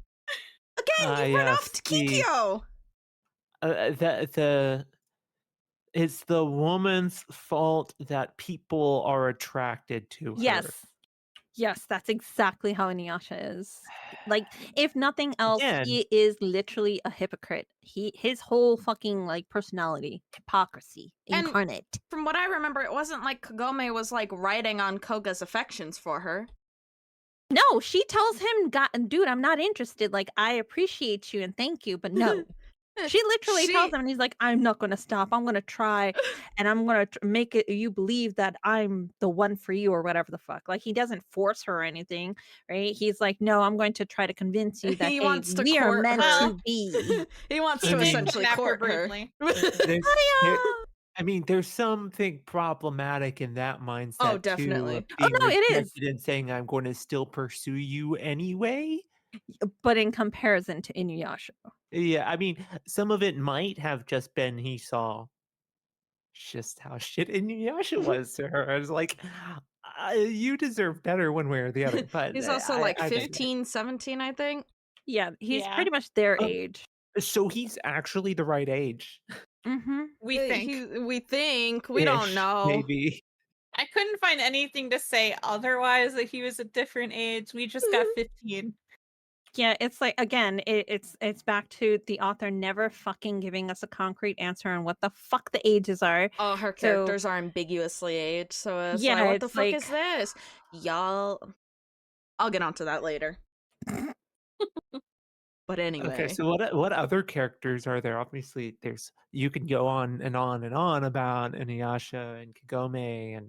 Again, you run off to see. Kikyo. It's the woman's fault that people are attracted to her. Yes, that's exactly how Inuyasha is. Like, if nothing else, Again. he is literally a hypocrite. His whole fucking like personality, hypocrisy And- incarnate. From what I remember, it wasn't like Kagome was like riding on Koga's affections for her. No, she tells him, dude, I'm not interested. Like, I appreciate you and thank you, but no. She literally tells him, and he's like, I'm not going to stop. I'm going to try, and I'm going to make it you believe that I'm the one for you or whatever the fuck. Like, he doesn't force her or anything, right? He's like, no, I'm going to try to convince you that He hey, wants to we are court meant her. to be. He wants He to did essentially kidnap her court her. briefly. I mean, there's something problematic in that mindset Oh, too. definitely. Of Oh, being no, it is. rejected and saying, I'm going to still pursue you anyway. But in comparison to Inuyasha. Yeah, I mean, some of it might have just been he saw just how shit Inuyasha was to her. I was like, you deserve better one way or the other. But He's also I like digress. 15, 17, I think. Yeah, he's Yeah. pretty much their age. So he's actually the right age. Mm-hmm. We think. We think. We don't Ish, know. Maybe. I couldn't find anything to say otherwise that he was a different age. We just got 15. Yeah, it's like again, it's back to the author never fucking giving us a concrete answer on what the fuck the ages are. All her characters are ambiguously aged, so it's Yeah, like, what the it's fuck like- is this? Y'all, I'll get onto that later. But anyway. Okay, so what other characters are there? Obviously, you can go on and on and on about Inuyasha and Kagome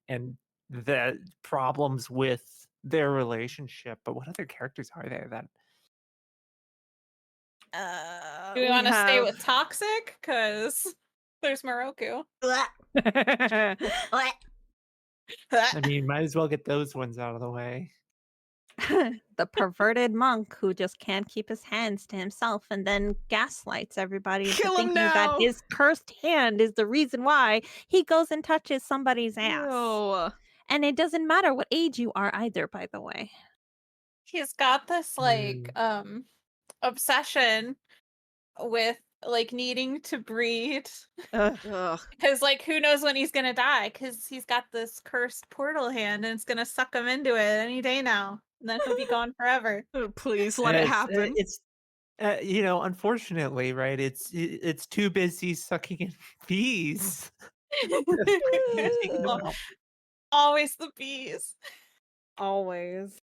and the problems with their relationship, but what other characters are there that Do we want to stay with toxic? Because there's Moroku. I mean, might as well get those ones out of the way. the perverted monk who just can't keep his hands to himself and then gaslights everybody into Kill him thinking that now! his cursed hand is the reason why he goes and touches somebody's ass. No. And it doesn't matter what age you are either, by the way. He's got this like obsession with like needing to breed. Ugh. Because like who knows when he's gonna die, because he's got this cursed portal hand and it's gonna suck him into it any day now. And then he'll be gone forever. Please let it happen. It's unfortunately, right? It's too busy sucking in bees. Always the bees. Always.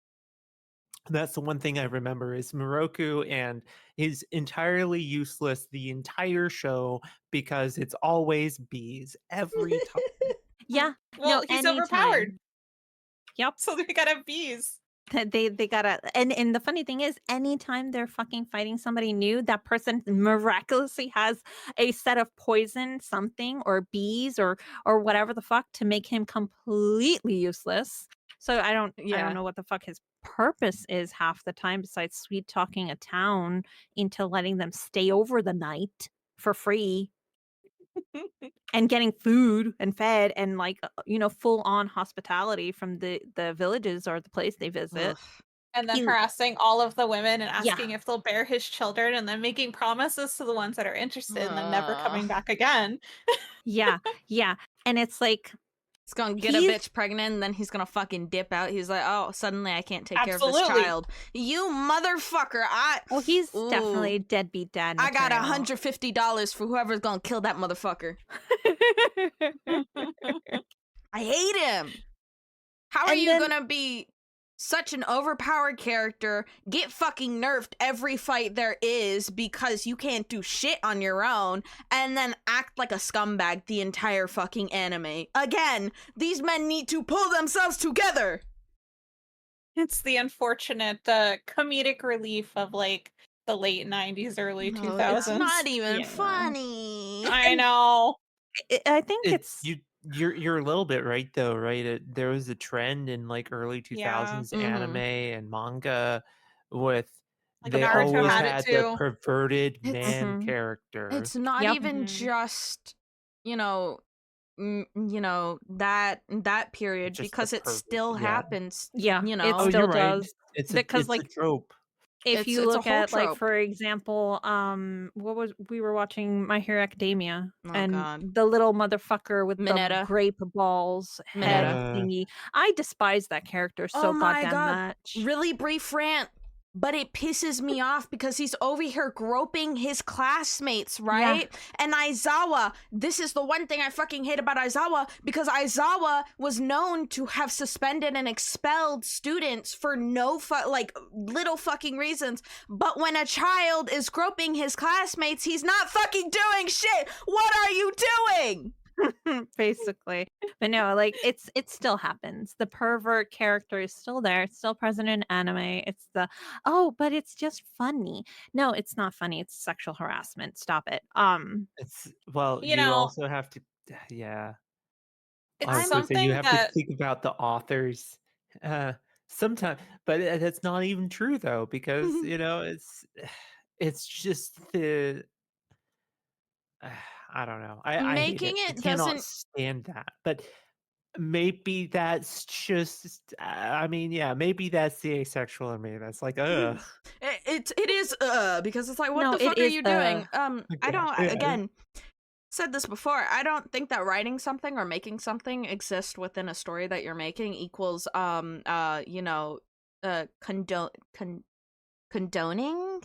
That's the one thing I remember is Moroku and is entirely useless the entire show because it's always bees every time. Yeah. Well, he's overpowered. anytime. Yep. So we gotta have bees. They gotta and the funny thing is anytime they're fucking fighting somebody new, that person miraculously has a set of poison something or bees or whatever the fuck to make him completely useless. So I don't know what the fuck his purpose is half the time besides sweet talking a town into letting them stay over the night for free. and getting food and fed and like full on hospitality from the villages or the place they visit. Ugh. And then He harassing all of the women and Yeah. asking if they'll bear his children and then making promises to the ones that are interested and then never Ugh. coming back again. Yeah, yeah. And it's like He's gonna get a he's bitch pregnant and then he's gonna fucking dip out. He's like, oh, suddenly I can't take care of this Absolutely. child. You motherfucker. he's Ooh. definitely deadbeat dad I got material. $150 for whoever's gonna kill that motherfucker. I hate him. How are And you then- gonna be such an overpowered character, get fucking nerfed every fight there is because you can't do shit on your own, and then act like a scumbag the entire fucking anime? Again, these men need to pull themselves together. It's the unfortunate comedic relief of like the late 90s, early No, 2000s. it's not even Yeah. funny. I know. I think it's You're a little bit right though, right? There was a trend in like early 2000s Mhm. anime and manga with Like they Naruto always had it had the too. perverted It's- man Mhm. character. It's not Yep. even Mhm. just, you know, that period, Just the because it pervert, still yeah. happens. Yeah, You it know, still You're right. does. It's Because, it's like, a trope. if It's you a look whole at, like, trope. for example, we were watching My Hero Academia, Oh, and God. the little motherfucker with the Mineta. grape balls head Mineta. thingy. I despise that character so Oh my goddamn God. much. Really brief rant, but it pisses me off because he's over here groping his classmates, right? And Aizawa, this is the one thing I fucking hate about Aizawa, because Aizawa was known to have suspended and expelled students for no little fucking reasons. But when a child is groping his classmates, he's not fucking doing shit. What are you doing? Basically. But no, like it still happens. The pervert character is still there. It's still present in anime. It's but it's just funny. No, it's not funny. It's sexual harassment. Stop it. It's You you know, also have to yeah. I it's was gonna say you something have to that think about the authors. Sometimes, but that's not even true though, because it's just the I don't know. I hate Making it. I it cannot doesn't stand that. But maybe that's just I mean, yeah, maybe that's the asexual in me. That's like, ugh. it is because it's like, what No, the it fuck are is you doing? I Yeah, don't, yeah. again, said this before, I don't think that writing something or making something exist within a story that you're making equals condoning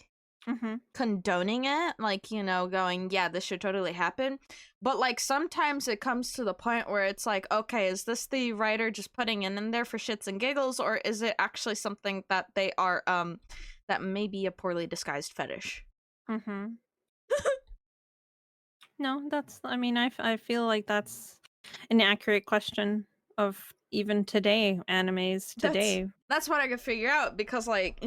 mhm. condoning it, like, going, yeah, this should totally happen. But like sometimes it comes to the point where it's like, okay, is this the writer just putting it in there for shits and giggles, or is it actually something that they are that may be a poorly disguised fetish? Mhm. No, I mean, I feel like that's an accurate question of even today, animes today. That's what I could figure out, because like,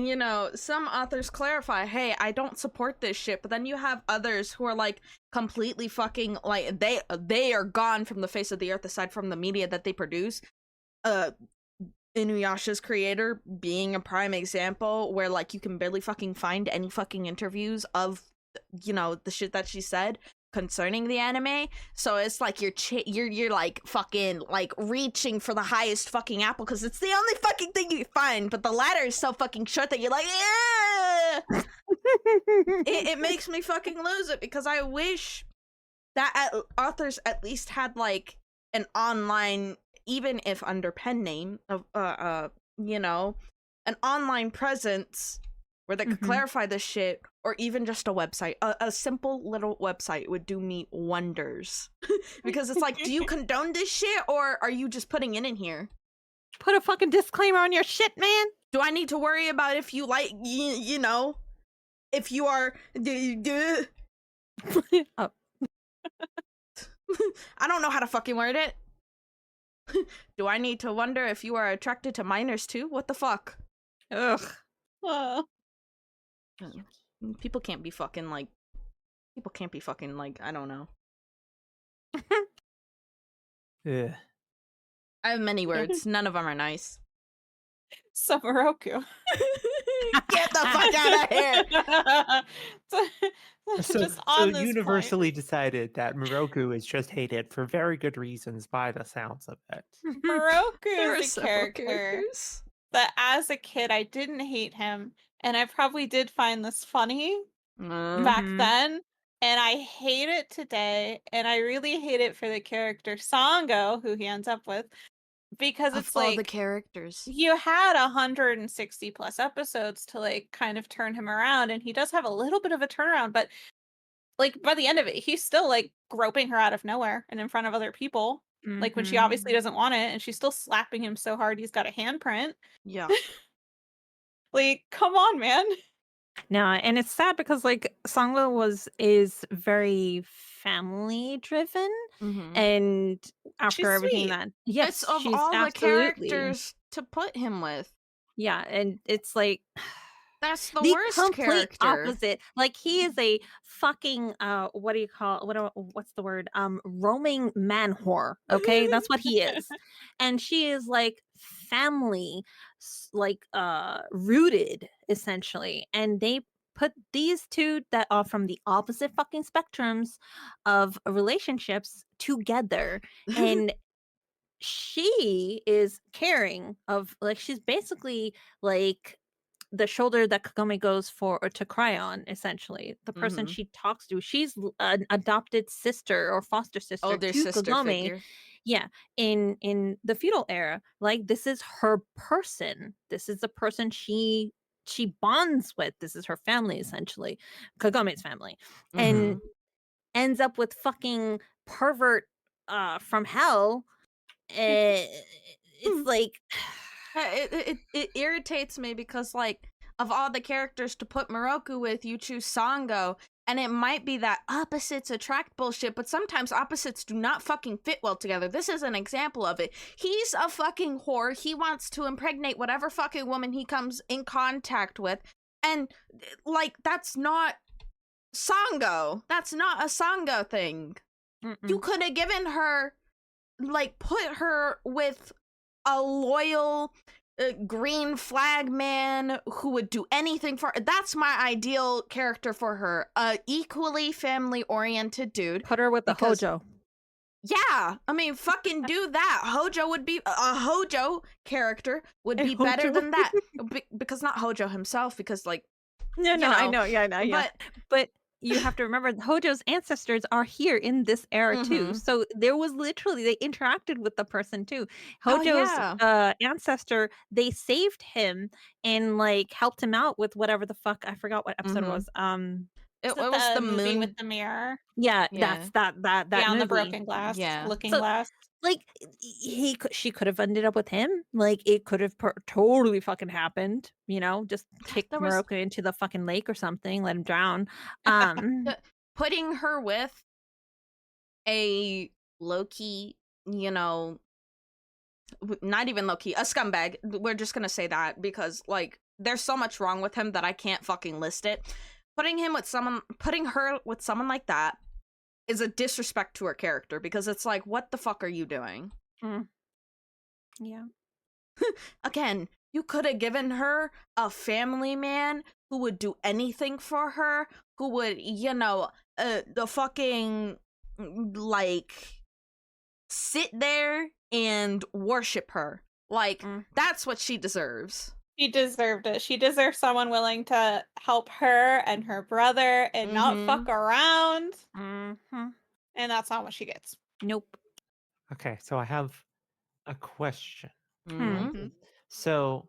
some authors clarify, hey, I don't support this shit, but then you have others who are like completely fucking like they are gone from the face of the earth aside from the media that they produce. Inuyasha's creator being a prime example, where like you can barely fucking find any fucking interviews of the shit that she said concerning the anime. So it's like you're like fucking like reaching for the highest fucking apple because it's the only fucking thing you find, but the ladder is so fucking short that you're like, yeah. It makes me fucking lose it, because I wish that authors at least had like an online, even if under pen name of an online presence where they could Mhm. clarify this shit, or even just a website. A simple little website would do me wonders. Because it's like, do you condone this shit, or are you just putting it in here? Put a fucking disclaimer on your shit, man. Do I need to worry about if you like, if you are Oh. I don't know how to fucking word it. Do I need to wonder if you are attracted to minors too? What the fuck? Ugh. People can't be fucking like I don't know. Ugh. I have many words. None of them are nice. Samaroku. Get the fuck out of here. So, Just so on this universally decided that Moroku is just hated for very good reasons by the sounds of it. point, Moroku There are is a several character characters. that as a kid I didn't hate him, and I probably did find this funny back Mhm. then, and I hate it today, and I really hate it for the character Sango, who he ends up with, because Of it's all the like characters. you had 160 plus episodes to like kind of turn him around, and he does have a little bit of a turnaround, but like by the end of it, he's still like groping her out of nowhere and in front of other people. Like when she obviously doesn't want it, and she's still slapping him so hard he's got a handprint. Yeah. Like, come on, man. No, and it's sad because like Sangwa is very family driven, Mm-hmm. and after She's everything sweet. that yes, It's of she's all the absolutely characters to put him with. yeah, and it's like That's the the worst complete character. opposite. Like he is a fucking what do you call what's the word? Roaming man whore. Okay, that's what he is, and she is like family, like rooted essentially, and they put these two that are from the opposite fucking spectrums of relationships together, and she is caring of like she's basically like the shoulder that Kagome goes for or to cry on, essentially. The person Mhm. she talks to. She's an adopted sister or foster sister Older to sister Kagome. figure. Yeah, in the feudal era, like this is her person. This is the person she bonds with. This is her family, essentially, Kagome's family, and Mhm. ends up with fucking pervert from hell. It's like It irritates me because, like, of all the characters to put Moroku with, you choose Sango, and it might be that opposites attract bullshit, but sometimes opposites do not fucking fit well together. This is an example of it. He's a fucking whore. He wants to impregnate whatever fucking woman he comes in contact with, and, like, that's not Sango. That's not a Sango thing. You could have given her, like, put her with a loyal green flag man who would do anything for her. That's my ideal character for her. A equally family oriented dude. put her with the because- Hojo. Yeah, I mean, fucking do that. Hojo would be a Hojo character would A be better Hojo. than that because not Hojo himself, because like No, you no, I know, know, yeah, I know, yeah. But you have to remember Hojo's ancestors are here in this era too. Mhm. So there was literally they interacted with the person too. Oh, Hojo's yeah. ancestor, they saved him and like helped him out with whatever the fuck I forgot what episode it Mhm. was. It Is it was the movie moon. with the mirror? Yeah, Yeah. that's that Beyond the movie. broken glass. Yeah. Looking So- glass. Like she could have ended up with him. Like it could have totally fucking happened. You know, just kick There was- Moroku into the fucking lake or something, let him drown. Putting her with a low-key, you know, not even low-key, a scumbag. We're just gonna say that because, like, there's so much wrong with him that I can't fucking list it. Putting her with someone like that is a disrespect to her character, because it's like, what the fuck are you doing? Yeah. Again, you could have given her a family man who would do anything for her, who would, you know, the fucking, like, sit there and worship her. Like, that's what she deserves. She deserved it. She deserves someone willing to help her and her brother and not fuck around. Mm-hmm. And that's not what she gets. Nope. Okay, so I have a question. Mhm. So,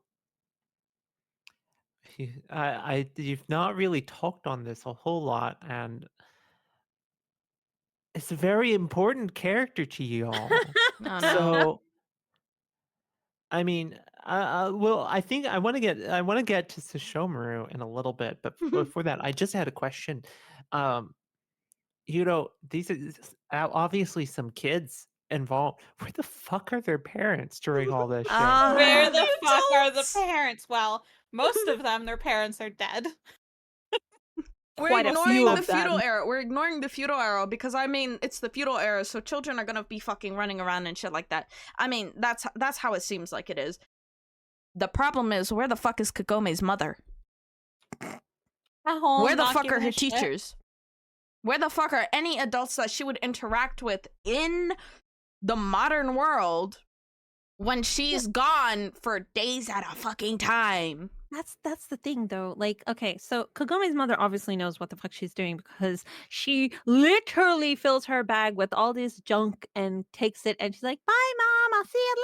you've not really talked on this a whole lot, and it's a very important character to you all. Oh, no. So, I mean, well, I think I want to get to Sesshomaru in a little bit, but before that, I just had a question. You know, these are obviously some kids involved. Where the fuck are their parents during all this shit? Where the The fuck are the adults! parents? Well, most of them, their parents are dead. We're Quite a ignoring few the of them. feudal era. We're ignoring the feudal era because, I mean, it's the feudal era, so children are gonna be fucking running around and shit like that. I mean, that's how it seems like it is. The problem is, where the fuck is Kagome's mother? That whole Where the not fuck are giving her a shit. teachers? Where the fuck are any adults that she would interact with in the modern world when she's gone for days at a fucking time? That's the thing though. Like, okay, so Kagome's mother obviously knows what the fuck she's doing because she literally fills her bag with all this junk and takes it and she's like, "Bye, mom, I'll see you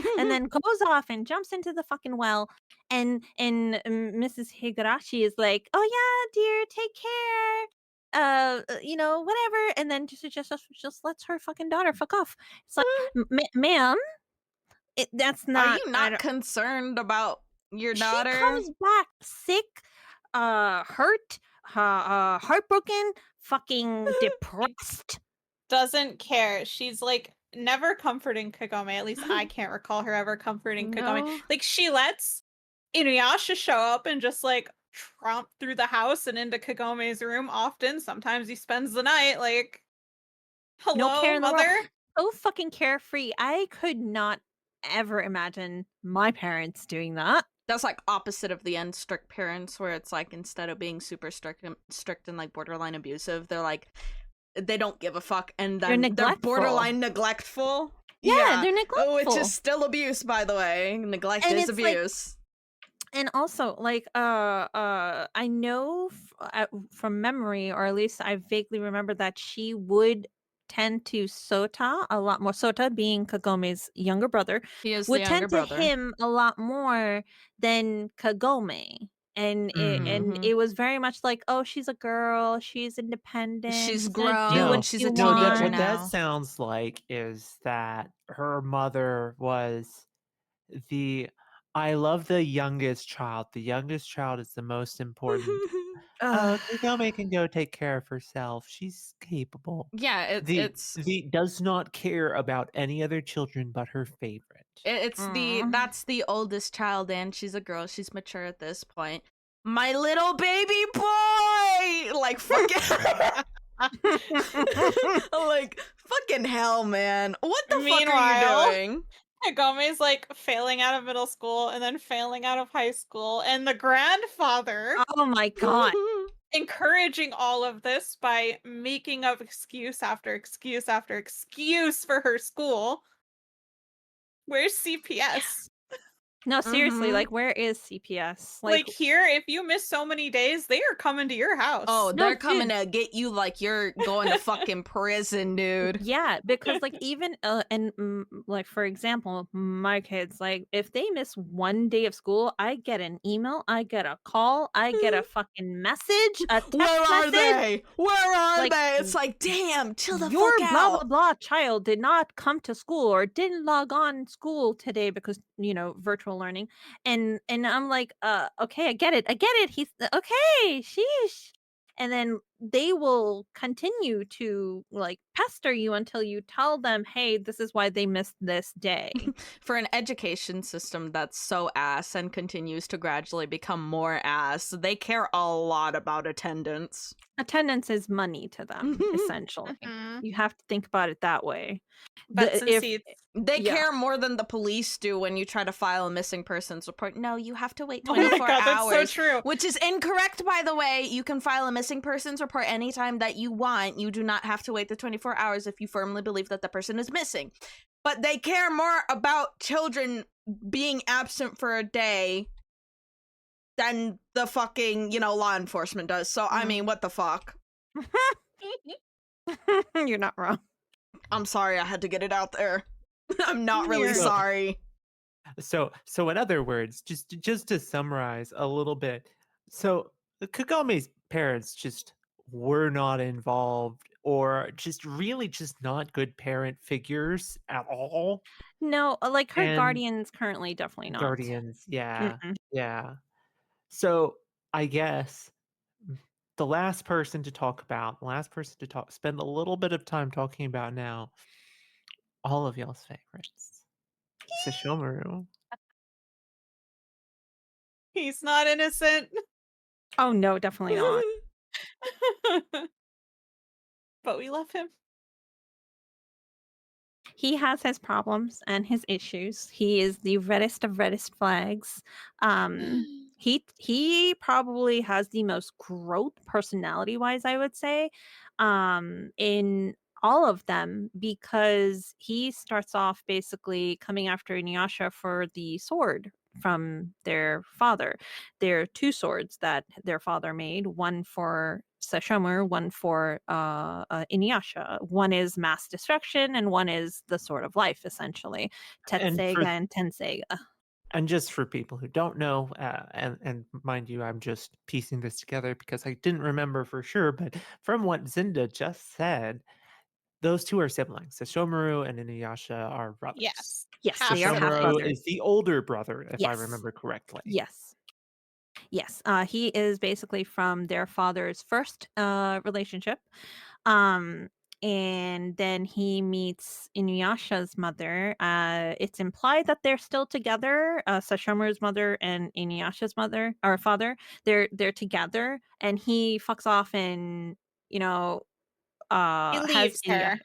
later." And then goes off and jumps into the fucking well. And Mrs. Higurashi is like, "Oh yeah, dear, take care. Whatever." And then just lets her fucking daughter fuck off. It's like, ma'am, that's Are not. you I not don't, concerned about your she daughter? comes back sick, hurt, heartbroken, fucking depressed. Doesn't care. She's like never comforting Kagome. At least I can't recall her ever comforting Kagome. No. Like she lets Inuyasha show up and just like tromp through the house and into Kagome's room often. Sometimes he spends the night. Like, No care hello, in the world. mother. So fucking carefree. I could not ever imagine my parents doing that. That's like opposite of the end strict parents, where it's like instead of being super strict and like borderline abusive, they're like they don't give a fuck, and They're then they're neglectful. borderline neglectful. Yeah, they're neglectful. which is still abuse, by the way. Neglect And is it's like- abuse. And also, like, I know from memory, or at least I vaguely remember that she would tend to Sota a lot more. Sota being Kagome's younger brother, He is the would younger tend to brother. him a lot more than Kagome. And it was very much like, oh, she's a girl, she's independent, She's gonna grown, do No, what she's she a no, teenager wants. what now. that sounds like is that her mother was the I love the youngest child. The youngest child is the most important. Oh, Kagome can go take care of herself. She's capable. Yeah, it's The does not care about any other children but her favorite. that's the oldest child, and she's a girl. She's mature at this point. My little baby boy, like fucking, like fucking hell, man. What the fuck are Meanwhile- you doing? Kagome's like failing out of middle school and then failing out of high school, and the grandfather Oh my god. encouraging all of this by making up excuse after excuse after excuse for her school. Where's CPS? No, seriously, Mhm. like, where is CPS? Like here, if you miss so many days, they are coming to your house. Oh, No, they're coming dude. to get you like you're going to fucking prison, dude. Yeah, because like even like for example, my kids, like if they miss one day of school, I get an email, I get a call, I get a fucking message, a text Where are message. they? Where are Like, they? It's like, damn, chill the Your fuck blah blah out. blah child did not come to school or didn't log on school today because virtual learning, and I'm like, okay, I get it. He's okay, sheesh. And then they will continue to like pester you until you tell them, hey, this is why they missed this day. For an education system that's so ass and continues to gradually become more ass, they care a lot about attendance. Attendance is money to them, essentially. Mhm. You have to think about it that way. Butts and if seats. They Yeah. care more than the police do when you try to file a missing persons report. No, you have to wait Oh my 24 god, that's hours. so true. Which is incorrect, by the way. You can file a missing persons report anytime that you want. You do not have to wait the 24 hours if you firmly believe that the person is missing. But they care more about children being absent for a day than the fucking, law enforcement does. So, I mean, what the fuck? You're not wrong. I'm sorry I had to get it out there. I'm not really You're- sorry. So in other words, just to summarize a little bit, so Kagome's parents just were not involved, or just really just not good parent figures at all. No, like her And guardians currently definitely not. Guardians, yeah, Mm-mm. yeah. So I guess the last person to spend a little bit of time talking about now, all of y'all's favorites, Sesshomaru. He's not innocent. Oh no, definitely not. But we love him. He has his problems and his issues. He is the reddest of reddest flags. He probably has the most growth personality-wise, I would say, in all of them because he starts off basically coming after Inuyasha for the sword from their father. There are 2 swords that their father made, one for Sesshomaru, one for, Inuyasha. One is mass destruction and one is the sword of life, essentially. And Tetseiga and Tenseiga. and just for people who don't know, and mind you, I'm just piecing this together because I didn't remember for sure, but from what Zinda just said, those 2 are siblings. Sesshomaru and Inuyasha are brothers. Yes. Yes, Half they are half siblings. Sesshomaru brothers. is the older brother, if I Yes. remember correctly. Yes. Yes. He is basically from their father's first relationship. Um, and then he meets Inuyasha's mother. It's implied that they're still together. Sashomaru's mother and Inuyasha's mother or father. They're together, and he fucks off and you know He has leaves Inuyasha. her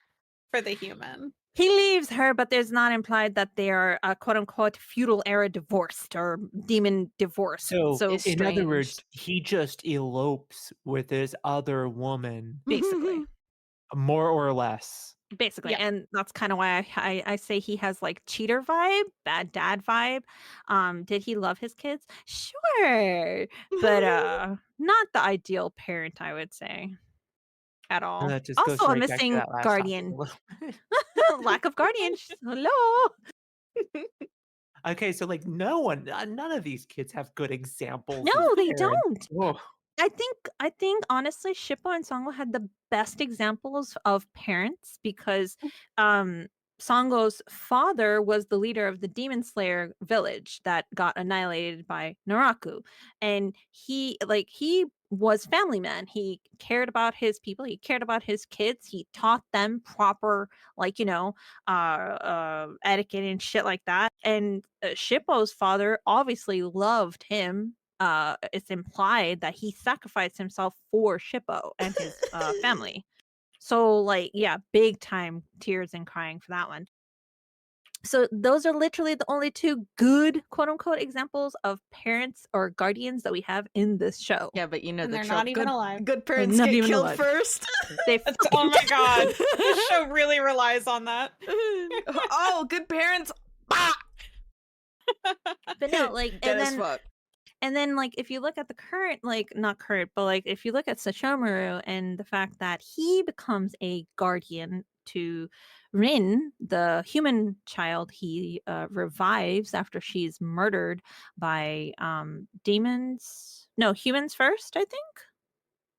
for the human. He leaves her, but there's not implied that they are quote unquote feudal era divorced or demon divorced. So, So in other words, Estranged. he just elopes with this other woman, basically. more or less. Basically, Yeah. and that's kind of why I say he has like cheater vibe, bad dad vibe. Did he love his kids? Sure, but not the ideal parent, I would say, at And all. that just goes Also, a right back to missing that last topic a guardian. little bit. Lack of guardian. Hello. Okay, so, like, none of these kids have good examples of No, they parents. don't. Whoa. I think honestly, Shippo and Songo had the best examples of parents because Songo's father was the leader of the Demon Slayer village that got annihilated by Naraku. And he was family man. He cared about his people, he cared about his kids, he taught them proper etiquette and shit like that. And Shippo's father obviously loved him. It's implied that he sacrificed himself for Shippo and his family. So like yeah, big time tears and crying for that one. So those are literally the only 2 good quote unquote examples of parents or guardians that we have in this show. Yeah, but you know And the they're not trope. even alive. Good parents not get even killed alive. first. They Oh my god. This show really relies on that. Oh, good parents. Ah! but no, like Dead and as then fuck. And then, like, if you look at the current, like, not current, but like, if you look at Sesshomaru and the fact that he becomes a guardian to Rin, the human child, he revives after she's murdered by demons. No, humans first, I think.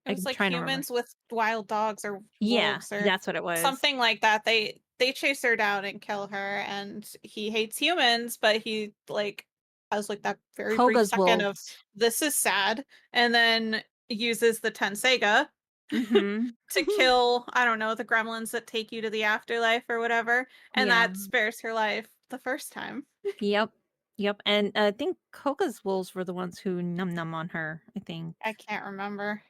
It was I'm like trying to remember. humans with wild dogs or Yeah, wolves or that's what it was. something like that. They chase her down and kill her, and he hates humans, but he like has like that very brief Koga's second of wolves. this is sad, and then uses the Tenseiga Mm-hmm. to kill, I don't know, the gremlins that take you to the afterlife or whatever, and Yeah. that spares her life the first time. Yep. Yep. And I think Koga's wolves were the ones who num on her, I think. I can't remember.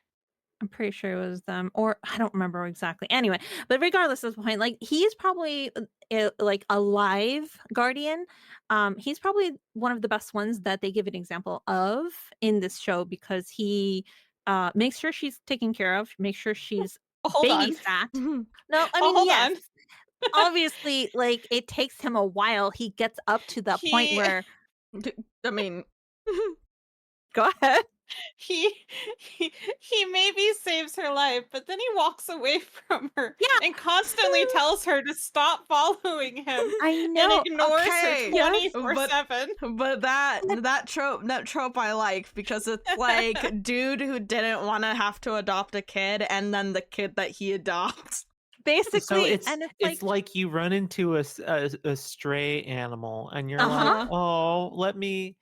I'm pretty sure it was them, or I don't remember exactly. Anyway, but regardless of the point, like he's probably like a live guardian. He's probably one of the best ones that they give an example of in this show because he makes sure she's taken care of, makes sure she's Oh, hold on. babysat. No, I Oh, mean hold yes, on. obviously, like it takes him a while. He gets up to the point He where I mean, go ahead. he he maybe saves her life, but then he walks away from her Yeah. and constantly tells her to stop following him I and know. ignores okay, her Yes. 24/7. but that trope I like because it's like dude who didn't want to have to adopt a kid, and then the kid that he adopts. Basically, So and it's it's like you run into a stray animal and you're like, Uh-huh. "Oh, let me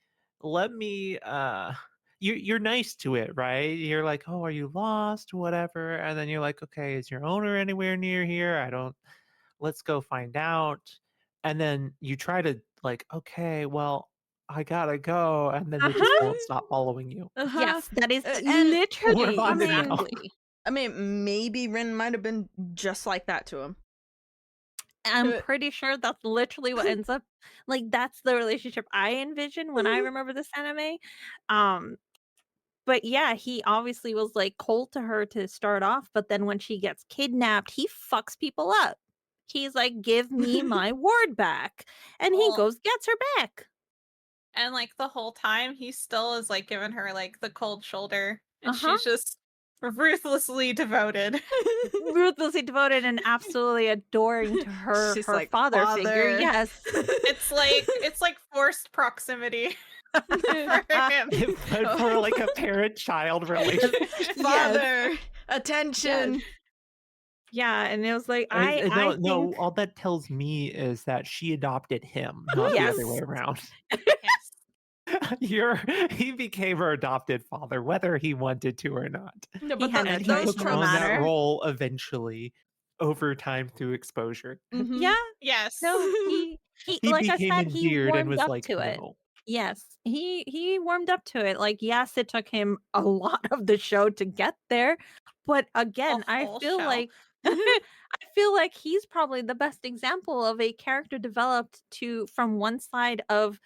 you're nice to it, right? You're like, "Oh, are you lost? Whatever." And then you're like, "Okay, is your owner anywhere near here? I don't let's go find out." And then you try to like, "Okay, well, I gotta go." And then they just Uh-huh. won't stop following you. Yes, that is And We're literally bonded now. exactly. I mean, maybe Rin might have been just like that to him. I'm pretty sure that's literally what ends up like, that's the relationship I envision when I remember this anime. Um, but yeah, he obviously was, like, cold to her to start off, but then when she gets kidnapped, he fucks people up. He's like, "Give me my ward back," and he Well, goes gets her back. and like the whole time, he still is like giving her like the cold shoulder, and Uh-huh. she's just ruthlessly devoted. Ruthlessly devoted and absolutely adoring to her She's her like, father figure, "Father." yes. It's like forced proximity for him. But for like a parent-child relationship. Yes. Father, attention. Yeah, and it was like, No, I think no, all that tells me is that she adopted him, not the other way yes. around. Yes. He became her adopted father, whether he wanted to or not. No, He but had no And he choice those took in the tropes. on that matter. role eventually over time through exposure. Mhm. Yeah, Yes. no, he He like I became said, he endeared and warmed was up like, to it. no. Yes, he warmed up to it. Like, yes, it took him a lot of the show to get there, but A again, I whole feel show. like I feel like he's probably the best example of a character developed to from one side of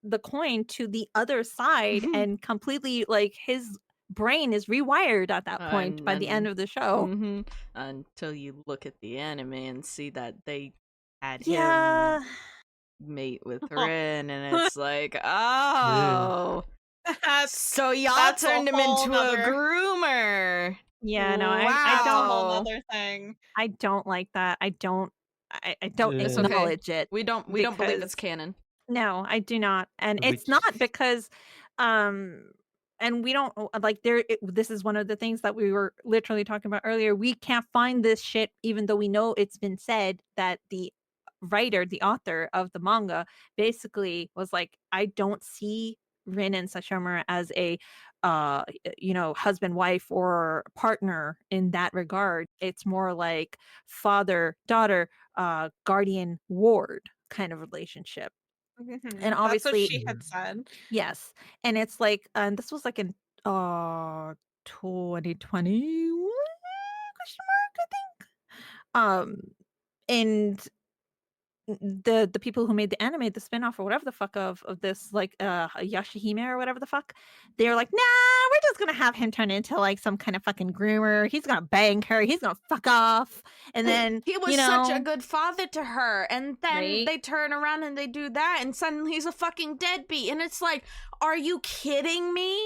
the coin to the other side and completely like his brain is rewired at that point by the end And of the show. until you look at the anime and see that they had him Yeah. mate with Oh, Rin, and it's like, Yeah. oh, that's so y'all that's a turned him whole into a nother groomer. Yeah, no, I that's a don't whole Wow. nother thing. I don't like that. I don't It's Yeah. okay. acknowledge it We don't believe it's because canon. no, I do not. And it's Which not because um and we don't like this is one of the things that we were literally talking about earlier. We can't find this shit even though we know it's been said that the writer, the author of the manga basically was like, I don't see Rin and Sesshomaru as a husband wife or partner in that regard. It's more like father daughter guardian ward kind of relationship. And That's what obviously she had said. yes, and it's like and this was like in uh 2020 question mark, I think. And the people who made the anime, the spinoff or whatever the fuck of this like Yashahime or whatever the fuck, they're like, nah, we're just gonna have him turn into like some kind of fucking groomer. He's gonna bang her, he's gonna fuck off. And then, He was such a good father to her, and then right? they turn around and they do that, and suddenly he's a fucking deadbeat. And it's like, are you kidding me?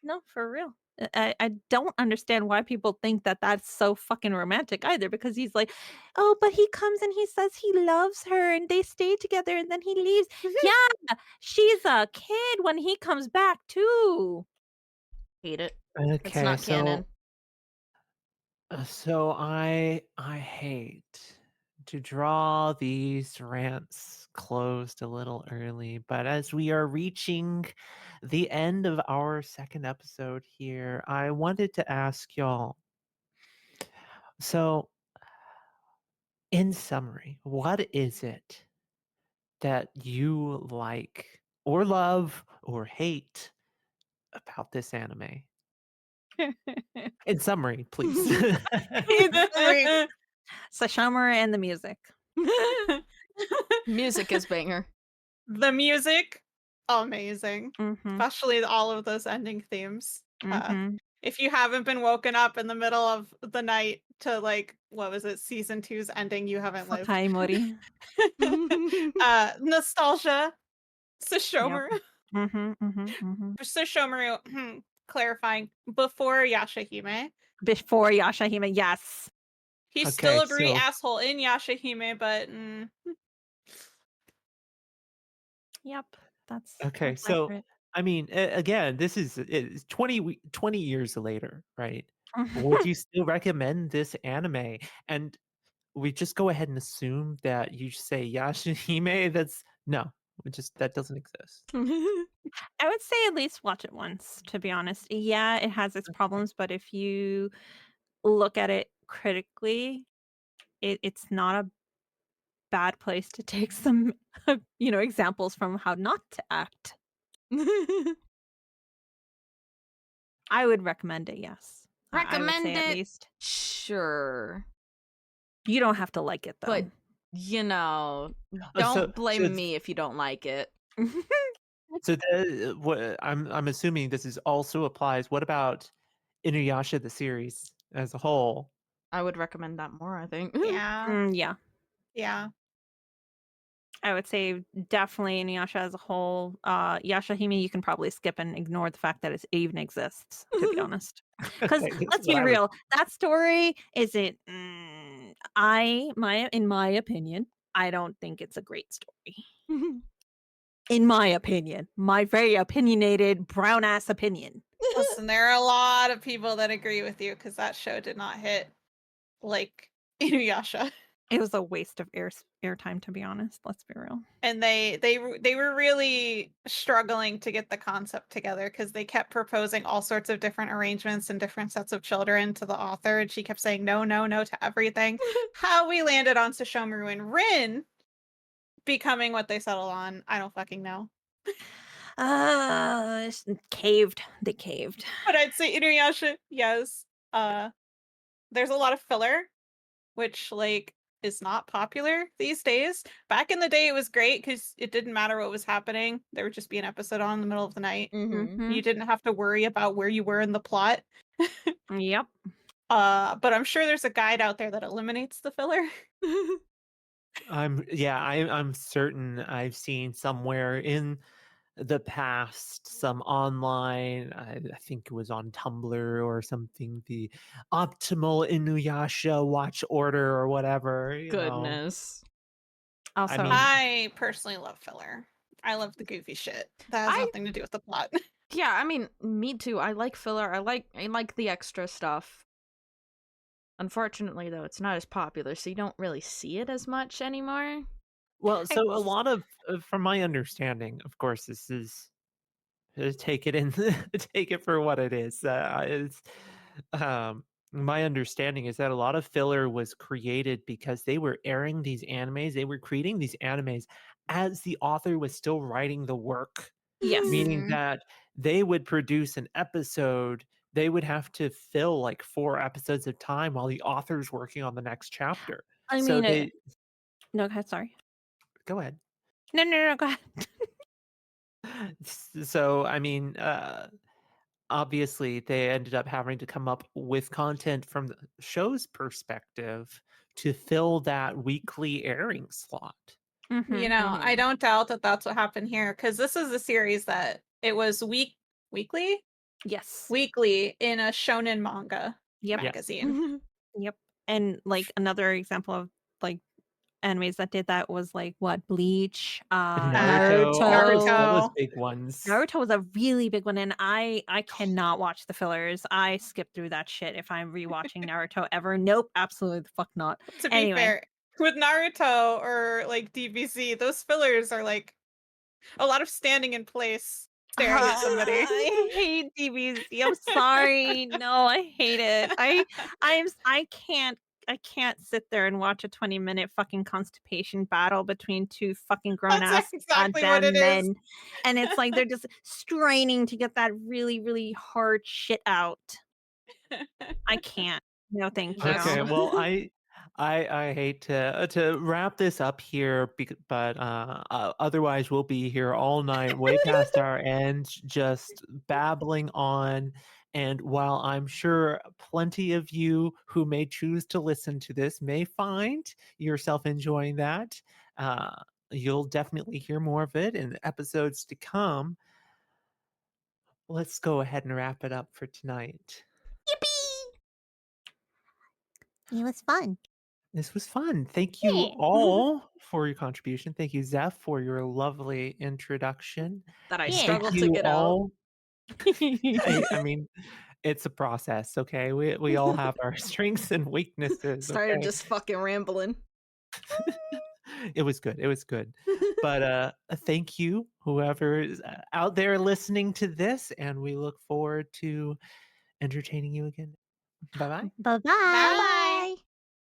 No, for real. I don't understand why people think that that's so fucking romantic either because he's like, "Oh, but he comes and he says he loves her and they stay together and then he leaves." Yeah, she's a kid when he comes back too. Hate it. It's okay, not canon. so I hate to draw these rants closed a little early, but as we are reaching the end of our second episode here, I wanted to ask y'all. So, in summary, what is it that you like or love or hate about this anime? In summary, please. It's like Sesshomaru and the music. Music is banger. the music, amazing. Mhm. Especially all of those ending themes. Mhm. If you haven't been woken up in the middle of the night to like what was it, season 2's ending, you haven't lived. Fukai Mori. Nostalgia. Yep. Sesshomaru. Mhm. Mhm. Mhm. Sesshomaru, clarifying, before Yashahime. Before Yashahime, yes. He's still Okay, a very so asshole in Yashahime, but Yep. okay, That's so accurate. I mean, again, this is it's 20 years later, right? Would you still recommend this anime? And we just go ahead and assume that you say Yashahime. That's no, that doesn't exist. I would say at least watch it once, to be honest. Yeah, it has its problems, but if you look at it critically, it's not a bad place to take some, examples from how not to act. I would recommend it, yes. I would say Recommend at it? least. Sure. You don't have to like it though. But You know, So don't blame me if you don't like it. what I'm assuming this is also applies. What about Inuyasha the series as a whole? I would recommend that more, I think. Yeah. Yeah. Yeah. I would say definitely Inuyasha as a whole. Yashahime, you can probably skip and ignore the fact that it even exists, to be honest. Because Okay, that's let's what be I was. real, that story isn't. In my opinion, I don't think it's a great story. In my opinion, my very opinionated brown ass opinion. Listen, there are a lot of people that agree with you because that show did not hit like Inuyasha. It was a waste of airtime, to be honest. Let's be real. And they were really struggling to get the concept together because they kept proposing all sorts of different arrangements and different sets of children to the author, and she kept saying no, no, no to everything. How we landed on Sesshomaru and Rin becoming what they settled on, I don't fucking know. Caved. They caved. But I'd say Inuyasha, yes. There's a lot of filler, which like is not popular these days. Back in the day, it was great because it didn't matter what was happening. There would just be an episode on in the middle of the night. Mhm. You didn't have to worry about where you were in the plot. Yep. But I'm sure there's a guide out there that eliminates the filler. I'm certain I've seen somewhere in the past some online, I think it was on Tumblr or something, the optimal Inuyasha watch order or whatever, Goodness. Also, mean- I personally love filler. I love the goofy shit. That has I- nothing to do with the plot. Yeah, I mean, me too. I like filler. I like the extra stuff. Unfortunately, though, it's not as popular, so you don't really see it as much anymore. Well, so a lot of, from my understanding, of course, this is take it in, take it for what it is. My understanding is that a lot of filler was created because they were airing these animes, they were creating these animes as the author was still writing the work, yes. meaning that they would produce an episode. They would have to fill like 4 episodes of time while the author's working on the next chapter. I So mean, no, go ahead. Sorry. go ahead. No, go ahead. So I mean, obviously they ended up having to come up with content from the show's perspective to fill that weekly airing slot. You know, I don't doubt that that's what happened here because this is a series that it was weekly Yes. weekly in a shonen manga Yep. magazine. Yep. And like another example of like animes that did that was like what Bleach, Naruto, all those big ones. Naruto was a really big one, and I cannot watch the fillers. I skip through that shit if I'm rewatching Naruto ever. Nope, absolutely the fuck not. To be Anyway. fair, with Naruto or like DBZ, those fillers are like a lot of standing in place, staring at somebody. I hate DBZ. I'm sorry. No, I hate it. I can't sit there and watch a 20-minute fucking constipation battle between two fucking grown ass That's exactly what goddamn it men. is. And it's like they're just straining to get that really, really hard shit out. I can't. No, thank you. Okay, well, I hate to wrap this up here, but otherwise we'll be here all night, way past our end, just babbling on. And while I'm sure plenty of you who may choose to listen to this may find yourself enjoying that, you'll definitely hear more of it in the episodes to come. Let's go ahead and wrap it up for tonight. It was fun. This was fun. Thank you all for your contribution. Thank you, Zeph, for your lovely introduction. That I Yeah. struggled Thank to you get out. all. I mean, it's a process, okay? We all have our strengths and weaknesses. Started Okay? just fucking rambling. It was good. It was good. But thank you, whoever is out there listening to this, and we look forward to entertaining you again. Bye bye. Bye-bye. Bye.